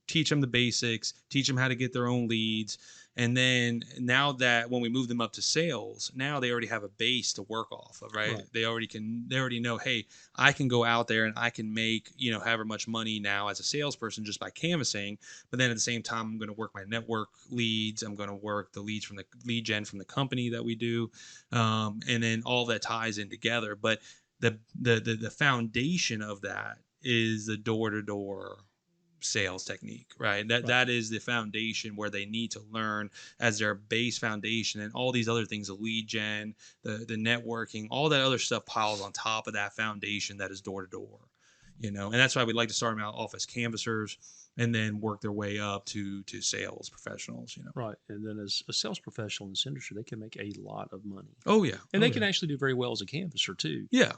teach them the basics, teach them how to get their own leads. And then now that when we move them up to sales, now they already have a base to work off of, right? They already know, hey, I can go out there and I can make, however much money now as a salesperson just by canvassing. But then at the same time, I'm going to work my network leads. I'm going to work the leads from the lead gen from the company that we do. And then all that ties in together. But the foundation of that is the door-to-door sales technique, right? That is the foundation where they need to learn as their base foundation, and all these other things, the lead gen, the networking, all that other stuff piles on top of that foundation that is door to door, and that's why we like to start them out off as canvassers and then work their way up to sales professionals, Right. And then as a sales professional in this industry, they can make a lot of money. Oh yeah. And they can actually do very well as a canvasser too. Yeah.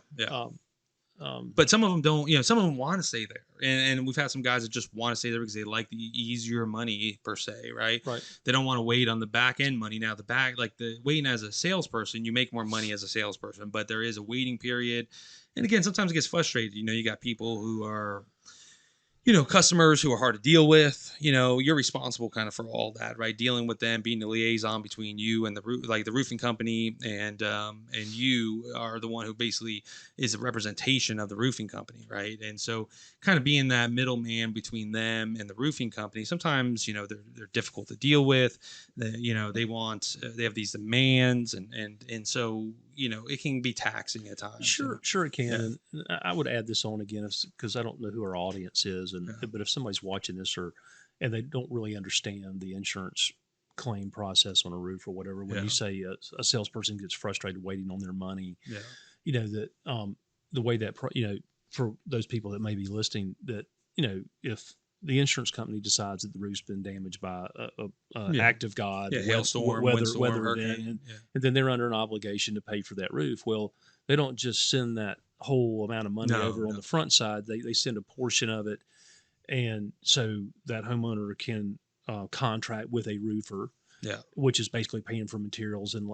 But some of them don't, some of them want to stay there. And we've had some guys that just want to stay there because they like the easier money per se, right? Right. They don't want to wait on the back end money. Now the waiting as a salesperson, you make more money as a salesperson, but there is a waiting period. And again, sometimes it gets frustrated. You got people who are, customers who are hard to deal with. You're responsible kind of for all that, right? Dealing with them, being the liaison between you and the roofing company, and you are the one who basically is a representation of the roofing company, right? And so, kind of being that middleman between them and the roofing company. Sometimes, they're difficult to deal with. They have these demands, and so it can be taxing at times. Sure it can. Yeah. And I would add this on again because I don't know who our audience is, but if somebody's watching this and they don't really understand the insurance claim process on a roof or whatever, when you say a salesperson gets frustrated waiting on their money, that the way that for those people that may be listening, that if the insurance company decides that the roof's been damaged by a act of God, hailstorm, weather event, and then they're under an obligation to pay for that roof. Well, they don't just send that whole amount of money over on the front side. They send a portion of it, and so that homeowner can contract with a roofer, which is basically paying for materials and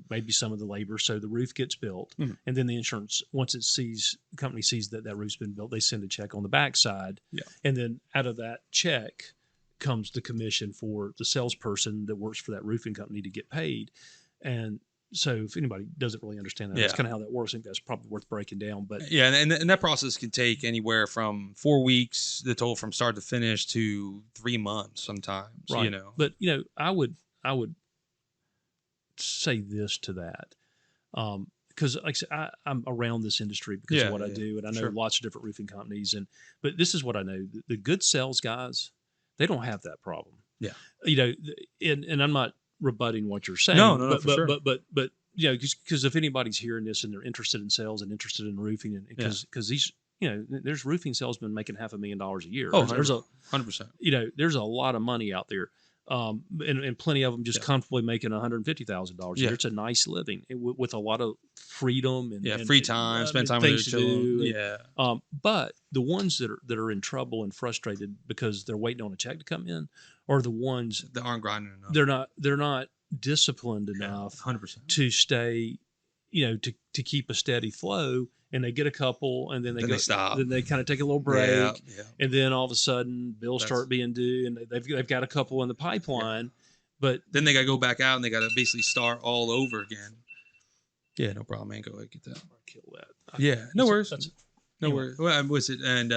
maybe some of the labor. So the roof gets built, and then the insurance, once the company sees that roof's been built, they send a check on the backside, and then out of that check comes the commission for the salesperson that works for that roofing company to get paid. And so if anybody doesn't really understand that, that's kind of how that works. I think that's probably worth breaking down. But and that process can take anywhere from 4 weeks, the total from start to finish, to 3 months sometimes. Right. But I would say this to that, because like I said, I'm around this industry because of what I do, and I know lots of different roofing companies. But this is what I know: the good sales guys, they don't have that problem. Yeah. And I'm not rebutting what you're saying. No, for sure. But because if anybody's hearing this and they're interested in sales and interested in roofing, and because these, there's roofing salesmen making $500,000 a year. Oh, there's 100%. There's a lot of money out there. And plenty of them just comfortably making $150,000 a year. It's a nice living with a lot of freedom and free time, spend time with their children. But the ones that are in trouble and frustrated because they're waiting on a check to come in, are the ones that aren't grinding enough. They're not disciplined enough 100% to stay, to keep a steady flow. And they get a couple, and then they stop. Then they kind of take a little break, and then all of a sudden bills start being due, and they've got a couple in the pipeline, but then they got to go back out and they got to basically start all over again. Yeah, no problem, man. Go ahead, get that. I'll kill that. No worries. No worries. Well, was it and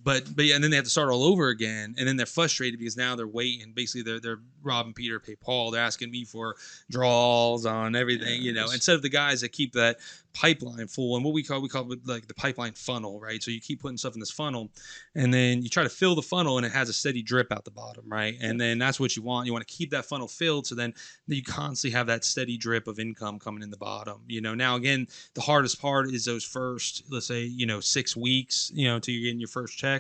But and then they have to start all over again, and then they're frustrated because now they're waiting. Basically, they're robbing Peter to pay Paul. They're asking me for draws on everything, instead of the guys that keep that pipeline full. And what we call it like the pipeline funnel, right? So you keep putting stuff in this funnel, and then you try to fill the funnel, and it has a steady drip out the bottom, right? And then that's what you want. You want to keep that funnel filled, so then you constantly have that steady drip of income coming in the bottom. Now again, the hardest part is those first, let's say, 6 weeks, till you're getting your first checks.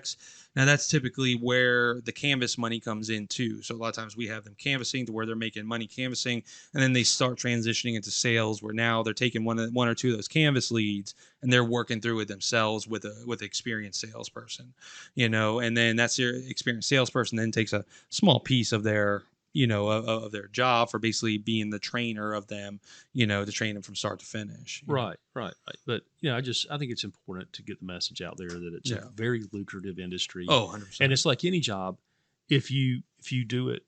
Now that's typically where the canvas money comes in too. So a lot of times we have them canvassing to where they're making money canvassing, and then they start transitioning into sales where now they're taking one or two of those canvas leads and they're working through it themselves with an experienced salesperson, and then that's your experienced salesperson then takes a small piece of their of their job for basically being the trainer of them, to train them from start to finish. Right. But, I think it's important to get the message out there that it's a very lucrative industry. Oh, 100%. And it's like any job. if you do it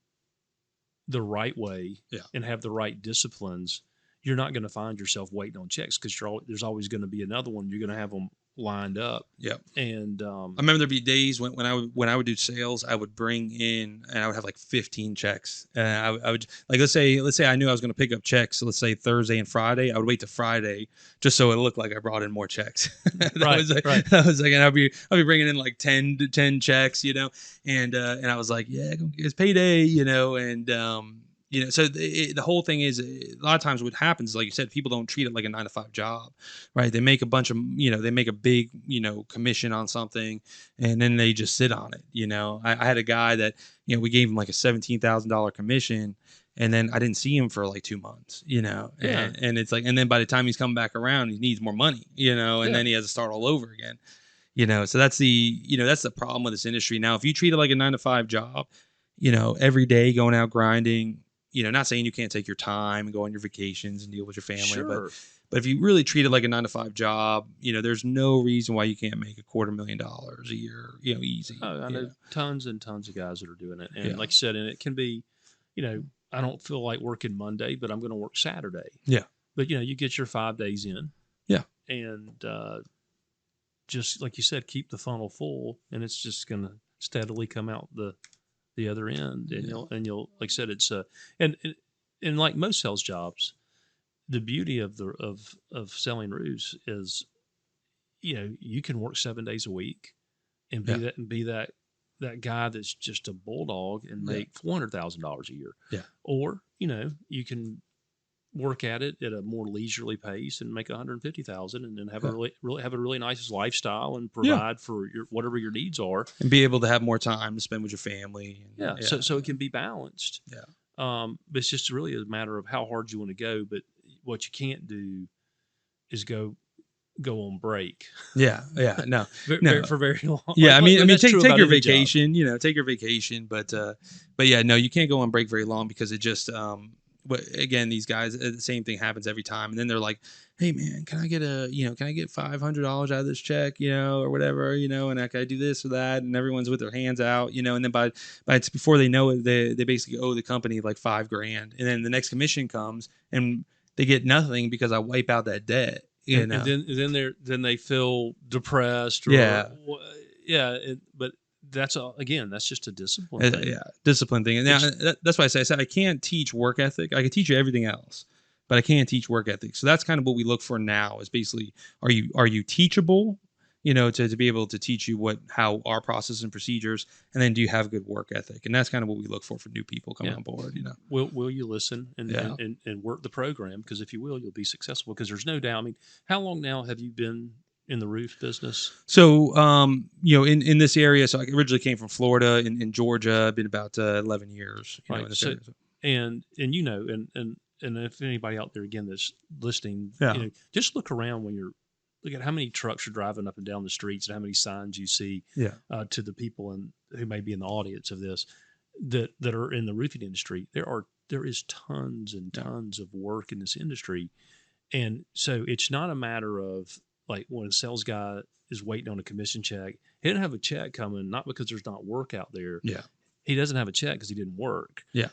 the right way Yeah. and have the right disciplines, you're not going to find yourself waiting on checks because there's always going to be another one. You're going to have them lined up. Yep. And I remember there'd be days when I would do sales, I would bring in and I would have like 15 checks. And I would like let's say I knew I was going to pick up checks. So let's say Thursday and Friday. I would wait to Friday just so it looked like I brought in more checks. Right. That was like, and I'd be bringing in like 10 checks, and I was like, yeah, it's payday, so the whole thing is a lot of times what happens is, like you said, people don't treat it like a 9-to-5 job, right? They make a bunch of, they make a big, commission on something and then they just sit on it. I had a guy that, we gave him like a $17,000 commission and then I didn't see him for like 2 months, Yeah. and it's like, and then by the time he's coming back around, he needs more money, and then he has to start all over again, so that's the problem with this industry. Now, if you treat it like a 9-to-5 job, every day going out grinding, not saying you can't take your time and go on your vacations and deal with your family, sure. but if you really treat it like a 9-to-5 job, there's no reason why you can't make $250,000 a year, easy. Oh, I know tons and tons of guys that are doing it. And Yeah. like you said, and it can be, I don't feel like working Monday, but I'm going to work Saturday. Yeah. But, you get your 5 days in. Yeah. And just like you said, keep the funnel full and it's just going to steadily come out the other end. And you'll, like I said, it's and like most sales jobs, the beauty of selling roofs is, you can work 7 days a week and be that guy that's just a bulldog and make $400,000 a year. Yeah. Or, you can work at it at a more leisurely pace and make $150,000 and then have a really nice lifestyle and provide for whatever your needs are and be able to have more time to spend with your family. So it can be balanced. Yeah. But it's just really a matter of how hard you want to go. But what you can't do is go on break. Yeah. No. For very long. Yeah, Like, I mean, take your any vacation. Take your vacation, but yeah, no, you can't go on break very long because it just But again, these guys, the same thing happens every time, and then they're like, "Hey, man, can I get $500 out of this check, or whatever, and can I do this or that?" And everyone's with their hands out, and then by it's before they know it, they basically owe the company like $5,000, and then the next commission comes and they get nothing because I wipe out that debt, And then they feel depressed. But that's just a discipline thing. Yeah, discipline thing. And now that's why I said I can't teach work ethic. I can teach you everything else, but I can't teach work ethic. So that's kind of what we look for now is basically, are you teachable, to be able to teach you how our process and procedures, and then do you have good work ethic? And that's kind of what we look for new people coming on board, Will you listen and work the program? Because if you will, you'll be successful, because there's no doubt. I mean, how long now have you been in the roof business? So, in this area, so I originally came from Florida, in Georgia. I've been about 11 years, right. In this area. And if anybody out there again that's listening, Yeah. Just look around look at how many trucks are driving up and down the streets and how many signs you see. Yeah. To the people who may be in the audience of this that are in the roofing industry. There is tons and tons of work in this industry, and so it's not a matter of, like, when a sales guy is waiting on a commission check, he didn't have a check coming, not because there's not work out there. Yeah. He doesn't have a check because he didn't work. Yeah.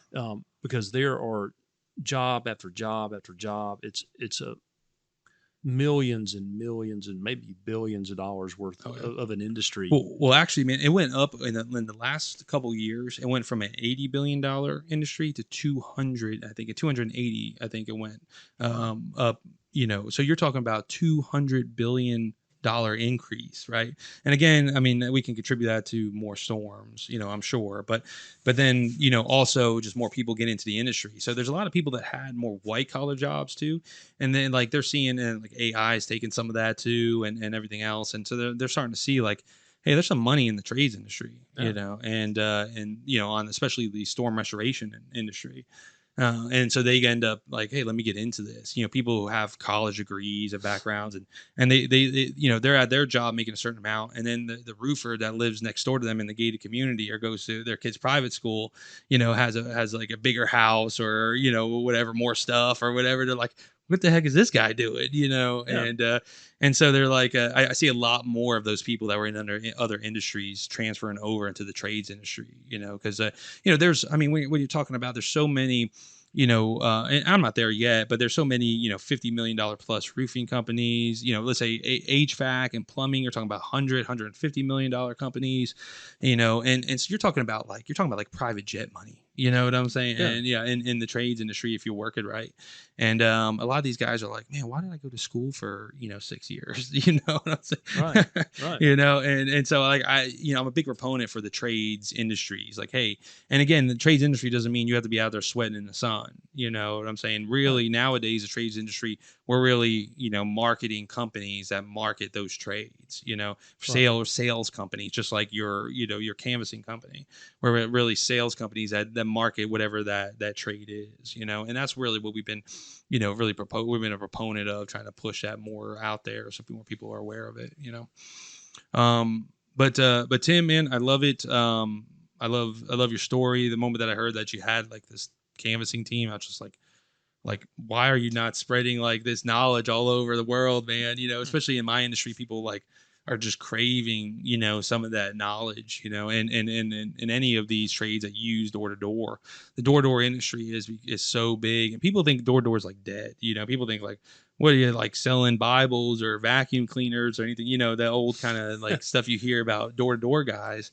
Because there are job after job after job. It's a millions and millions and maybe billions of dollars worth of an industry. Well, actually, man, it went up in the last couple of years. It went from an $80 billion industry to 280. I think it went up. So you're talking about $200 billion increase, right? And again, I mean, we can contribute that to more storms, I'm sure, but then, also just more people get into the industry. So there's a lot of people that had more white collar jobs too. And then, like, they're seeing, and like AI is taking some of that too, and everything else. And so they're starting to see, like, hey, there's some money in the trades industry, and on especially the storm restoration industry. And so they end up like, hey, let me get into this. People who have college degrees and backgrounds, and they they're at their job making a certain amount, and then the roofer that lives next door to them in the gated community or goes to their kid's private school, has like a bigger house or whatever, more stuff or whatever. They're like, what the heck is this guy doing? Yeah. And so they're like, I see a lot more of those people that were in other industries transferring over into the trades industry, because, there's, I mean, when you're talking about, there's so many, and I'm not there yet, but there's so many, $50 million plus roofing companies, let's say HVAC and plumbing, you're talking about $150 million companies, and so you're talking about like private jet money, you know what I'm saying? Yeah. And yeah, in the trades industry, if you work it right. And a lot of these guys are like, man, why did I go to school for 6 years? You know what I'm saying? Right. And so like I'm a big proponent for the trades industries. Like, hey, and again, the trades industry doesn't mean you have to be out there sweating in the sun. You know what I'm saying? Really, nowadays, the trades industry, we're really, marketing companies that market those trades, sales companies, just like your canvassing company, where really sales companies that market whatever that trade is, and that's really what we've been, we've been a proponent of, trying to push that more out there so more people are aware of it, But Tim, man, I love it. I love your story. The moment that I heard that you had like this canvassing team, I was just like, why are you not spreading like this knowledge all over the world, man? Especially in my industry, people like are just craving, some of that knowledge, and in any of these trades that use door to door. The door to door industry is so big, and people think door to door is like dead. People think like, what are you like selling Bibles or vacuum cleaners or anything? The old kind of like stuff you hear about door to door guys.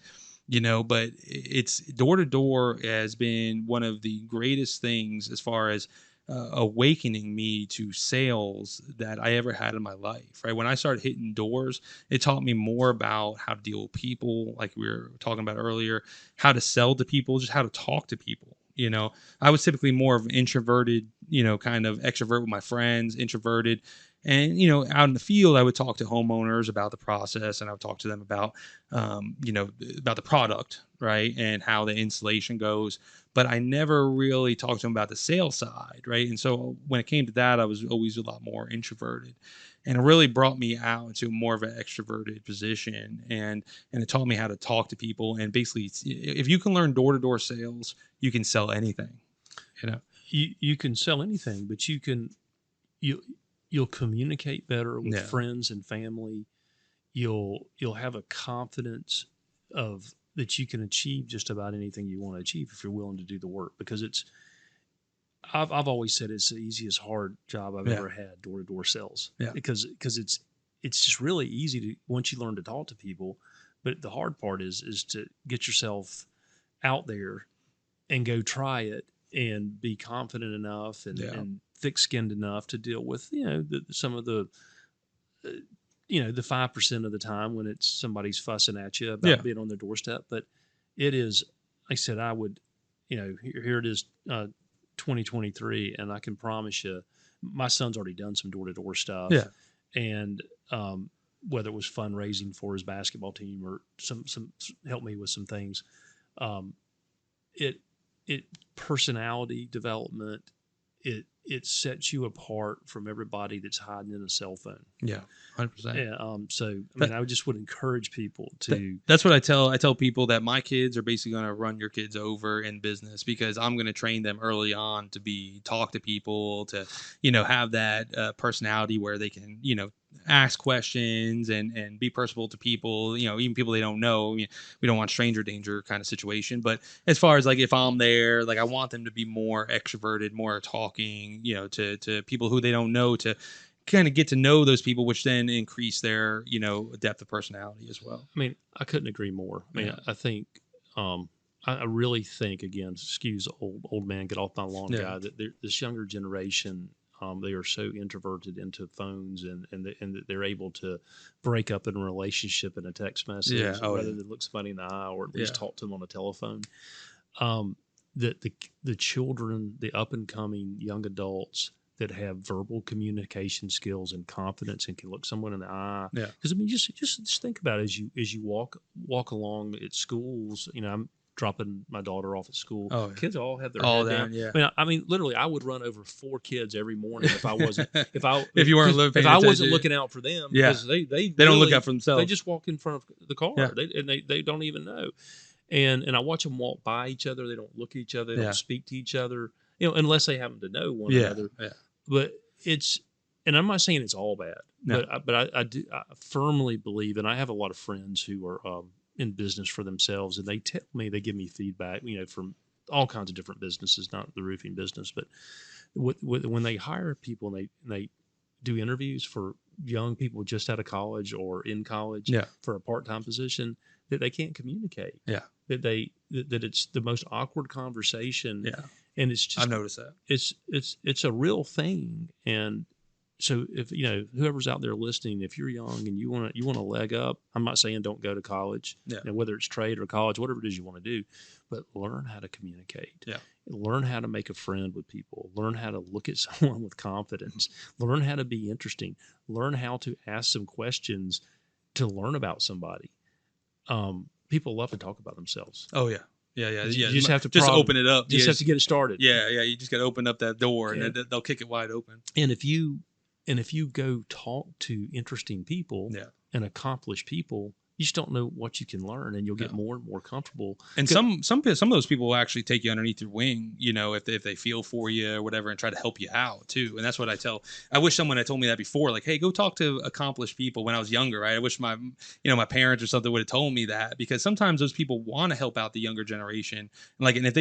But it's door to door has been one of the greatest things as far as awakening me to sales that I ever had in my life. Right when I started hitting doors, it taught me more about how to deal with people, like we were talking about earlier, how to sell to people, just how to talk to people. I was typically more of an introverted, kind of extrovert with my friends, introverted. And, out in the field, I would talk to homeowners about the process, and I would talk to them about, about the product, right, and how the installation goes. But I never really talked to them about the sales side, right? And so when it came to that, I was always a lot more introverted. And it really brought me out into more of an extroverted position, and it taught me how to talk to people. And basically, if you can learn door-to-door sales, you can sell anything. You can sell anything, but you'll communicate better with friends and family. You'll have a confidence of that you can achieve just about anything you want to achieve if you're willing to do the work, because I've always said it's the easiest hard job I've ever had, door to door sales. Yeah. Because it's just really easy to, once you learn to talk to people, but the hard part is to get yourself out there and go try it and be confident enough and thick-skinned enough to deal with, some of the, the 5% of the time when it's somebody's fussing at you about being on their doorstep. But it is, like I said, I would, here it is, 2023, and I can promise you, my son's already done some door-to-door stuff. Yeah. And whether it was fundraising for his basketball team or some help me with some things, it personality development, it sets you apart from everybody that's hiding in a cell phone. Yeah, 100%. Yeah. So I mean, I would encourage people to. That's what I tell people, that my kids are basically going to run your kids over in business, because I'm going to train them early on to talk to people, to have that personality where they can ask questions and be personable to people, even people they don't know. We don't want stranger danger kind of situation. But as far as like, if I'm there, like I want them to be more extroverted, more talking, to people who they don't know, to kind of get to know those people, which then increase their, depth of personality as well. I mean, I couldn't agree more. I mean, I think, I really think, again, excuse old man, get off my lawn guy, that this younger generation, they are so introverted into phones, and they're able to break up in a relationship in a text message rather than look somebody in the eye, or at least talk to them on the telephone. The children, the up and coming young adults that have verbal communication skills and confidence and can look someone in the eye. Yeah. Because I mean, just think about it as you walk along at schools. I'm dropping my daughter off at school. Oh, kids all have their head down. Yeah. I mean, literally, I would run over 4 kids every morning if I wasn't if you weren't looking. If I wasn't looking out for them, because they don't look out for themselves. They just walk in front of the car. Yeah. They don't even know. And I watch them walk by each other. They don't look at each other. They don't speak to each other. Unless they happen to know one another. Yeah. But it's, and I'm not saying it's all bad, No. but I firmly believe, and I have a lot of friends who are in business for themselves, and they tell me, they give me feedback, from all kinds of different businesses, not the roofing business, but when they hire people and they do interviews for young people just out of college or in college Yeah. for a part-time position, that they can't communicate. Yeah. That it's the most awkward conversation. Yeah. And it's just, I've noticed that. it's a real thing. And so if, whoever's out there listening, if you're young and you want to leg up, I'm not saying don't go to college, Yeah. whether it's trade or college, whatever it is you want to do, but learn how to communicate. Yeah. Learn how to make a friend with people, learn how to look at someone with confidence, learn how to be interesting, learn how to ask some questions to learn about somebody. People love to talk about themselves. Oh yeah. Yeah. You just have to open it up. You just have to get it started. Yeah. You just got to open up that door, Yeah. and they'll kick it wide open. And if you go talk to interesting people Yeah. and accomplished people, you just don't know what you can learn, and you'll get Yeah. more and more comfortable. And some of those people will actually take you underneath their wing, if they feel for you or whatever, and try to help you out too. And that's what I wish someone had told me that before, like, hey, go talk to accomplished people when I was younger, right? I wish my parents or something would have told me that, because sometimes those people want to help out the younger generation. And if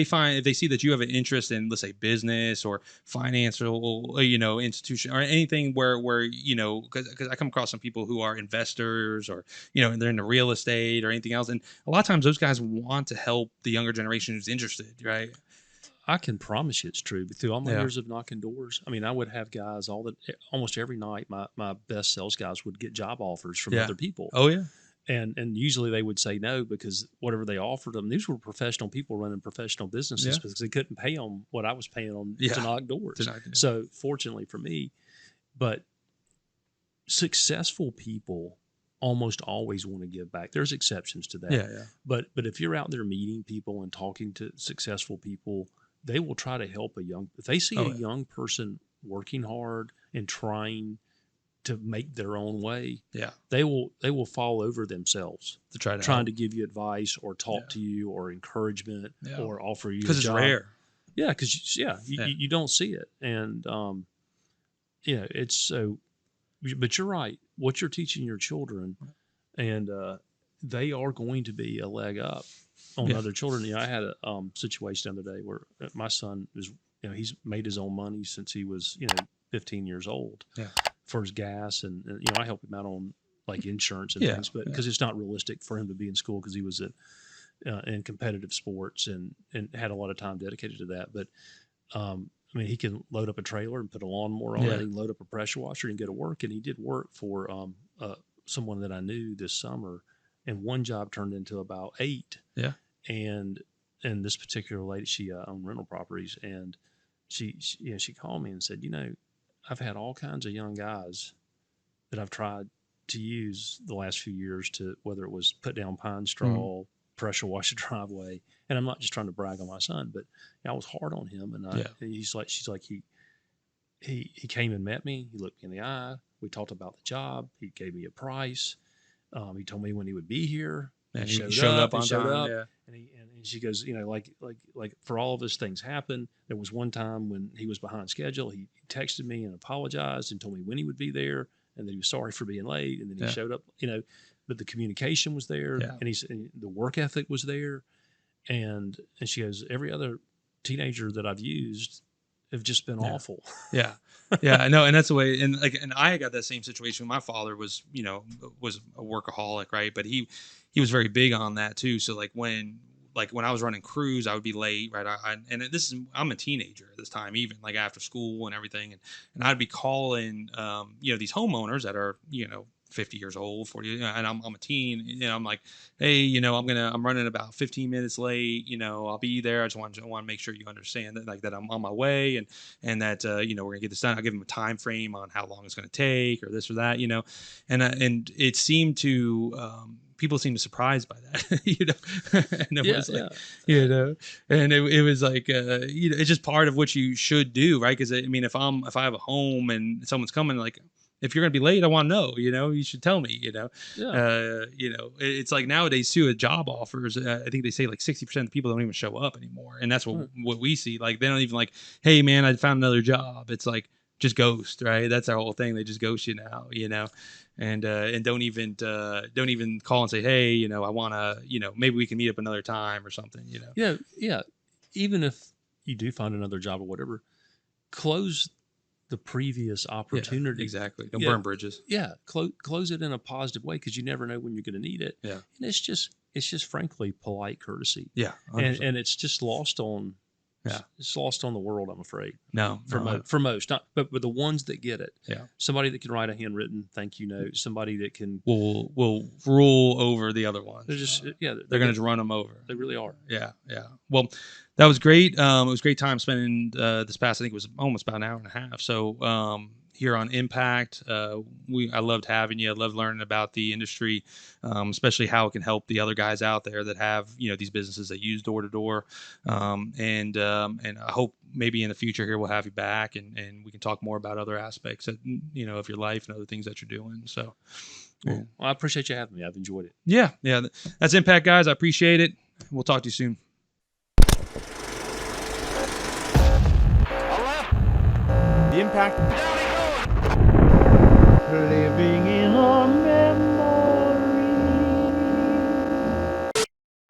they see that you have an interest in, let's say, business or financial, institution or anything where because I come across some people who are investors or, they're into real estate or anything else. And a lot of times those guys want to help the younger generation who's interested, right? I can promise you it's true. But through all my Yeah. years of knocking doors, I would have guys almost every night. My best sales guys would get job offers from Yeah. other people. Oh yeah. And usually they would say no, because whatever they offered them, these were professional people running professional businesses, Yeah. because they couldn't pay them what I was paying them Yeah. to knock doors. To knock doors. So fortunately for me, but successful people almost always want to give back. There's exceptions to that. Yeah. But if you're out there meeting people and talking to successful people, they will try to help if they see Oh, a yeah. young person working hard and trying to make their own way, Yeah. they will fall over themselves To try to trying to give you advice or talk Yeah. to you or encouragement Yeah. or offer you a because it's job. rare. Yeah, because Yeah. you don't see it, and it's so. But you're right. What you're teaching your children, and they are going to be a leg up on Yeah. other children. I had a situation the other day where my son is, he's made his own money since he was 15 years old. Yeah. For his gas, and I help him out on like insurance and Yeah, things, but yeah. because it's not realistic for him to be in school, because he was in competitive sports and had a lot of time dedicated to that. But he can load up a trailer and put a lawnmower on Yeah. it. He can load up a pressure washer and go to work. And he did work for someone that I knew this summer, and one job turned into about 8. Yeah. And this particular lady, she owned rental properties, and she called me and said, I've had all kinds of young guys that I've tried to use the last few years to, whether it was put down pine straw, pressure wash a driveway. And I'm not just trying to brag on my son, but I was hard on him. And she's like, he came and met me. He looked me in the eye. We talked about the job. He gave me a price. He told me when he would be here. And He he showed up on he showed time. up. Yeah. And she goes, like for all of us things happen. There was one time when he was behind schedule. He texted me and apologized and told me when he would be there, and that he was sorry for being late. And then he showed up, but the communication was there, Yeah. and the work ethic was there. And she goes, every other teenager that I've used have just been awful. Yeah. Yeah, I know. And that's the way. And I got that same situation. My father was a workaholic, right? But he was very big on that too. So when I was running crews, I would be late, right? I'm a teenager at this time, even like after school and everything. And I'd be calling, these homeowners that are, 50 years old, 40, and I'm a teen, I'm like, hey, I'm running about 15 minutes late, I'll be there. I just want to make sure you understand that, that I'm on my way, and that, we're gonna get this done. I'll give them a time frame on how long it's going to take or this or that, and it seemed to, people seemed surprised by that, and it was like, and it was like, it's just part of what you should do, right? Because if I have a home and someone's coming, like, if you're going to be late, I want to know, you should tell me, it's like nowadays too, at job offers, I think they say like 60% of people don't even show up anymore. And that's what we see. Like, they don't even like, hey man, I found another job. It's like, just ghost, right? That's our whole thing. They just ghost you now, and don't even call and say, hey, I want to, maybe we can meet up another time or something, Yeah. Even if you do find another job or whatever, close the previous opportunity. Exactly. Don't Yeah. burn bridges. Yeah, close it in a positive way, because you never know when you're going to need it. Yeah. And it's just frankly polite courtesy, Yeah. and it's just lost on. Yeah. It's lost on the world, I'm afraid. No, For most, not but the ones that get it. Yeah. Somebody that can write a handwritten thank you note. Somebody that can. will rule over the other ones. They're just they're going to run them over. They really are. Yeah. Well, that was great. It was a great time spending this past. I think it was almost about an hour and a half. So here on Impact, I loved having you. I loved learning about the industry, especially how it can help the other guys out there that have these businesses that use door to door. And I hope maybe in the future here we'll have you back and we can talk more about other aspects of your life and other things that you're doing. So. Well, I appreciate you having me. I've enjoyed it. Yeah. That's Impact, guys. I appreciate it. We'll talk to you soon. The Impact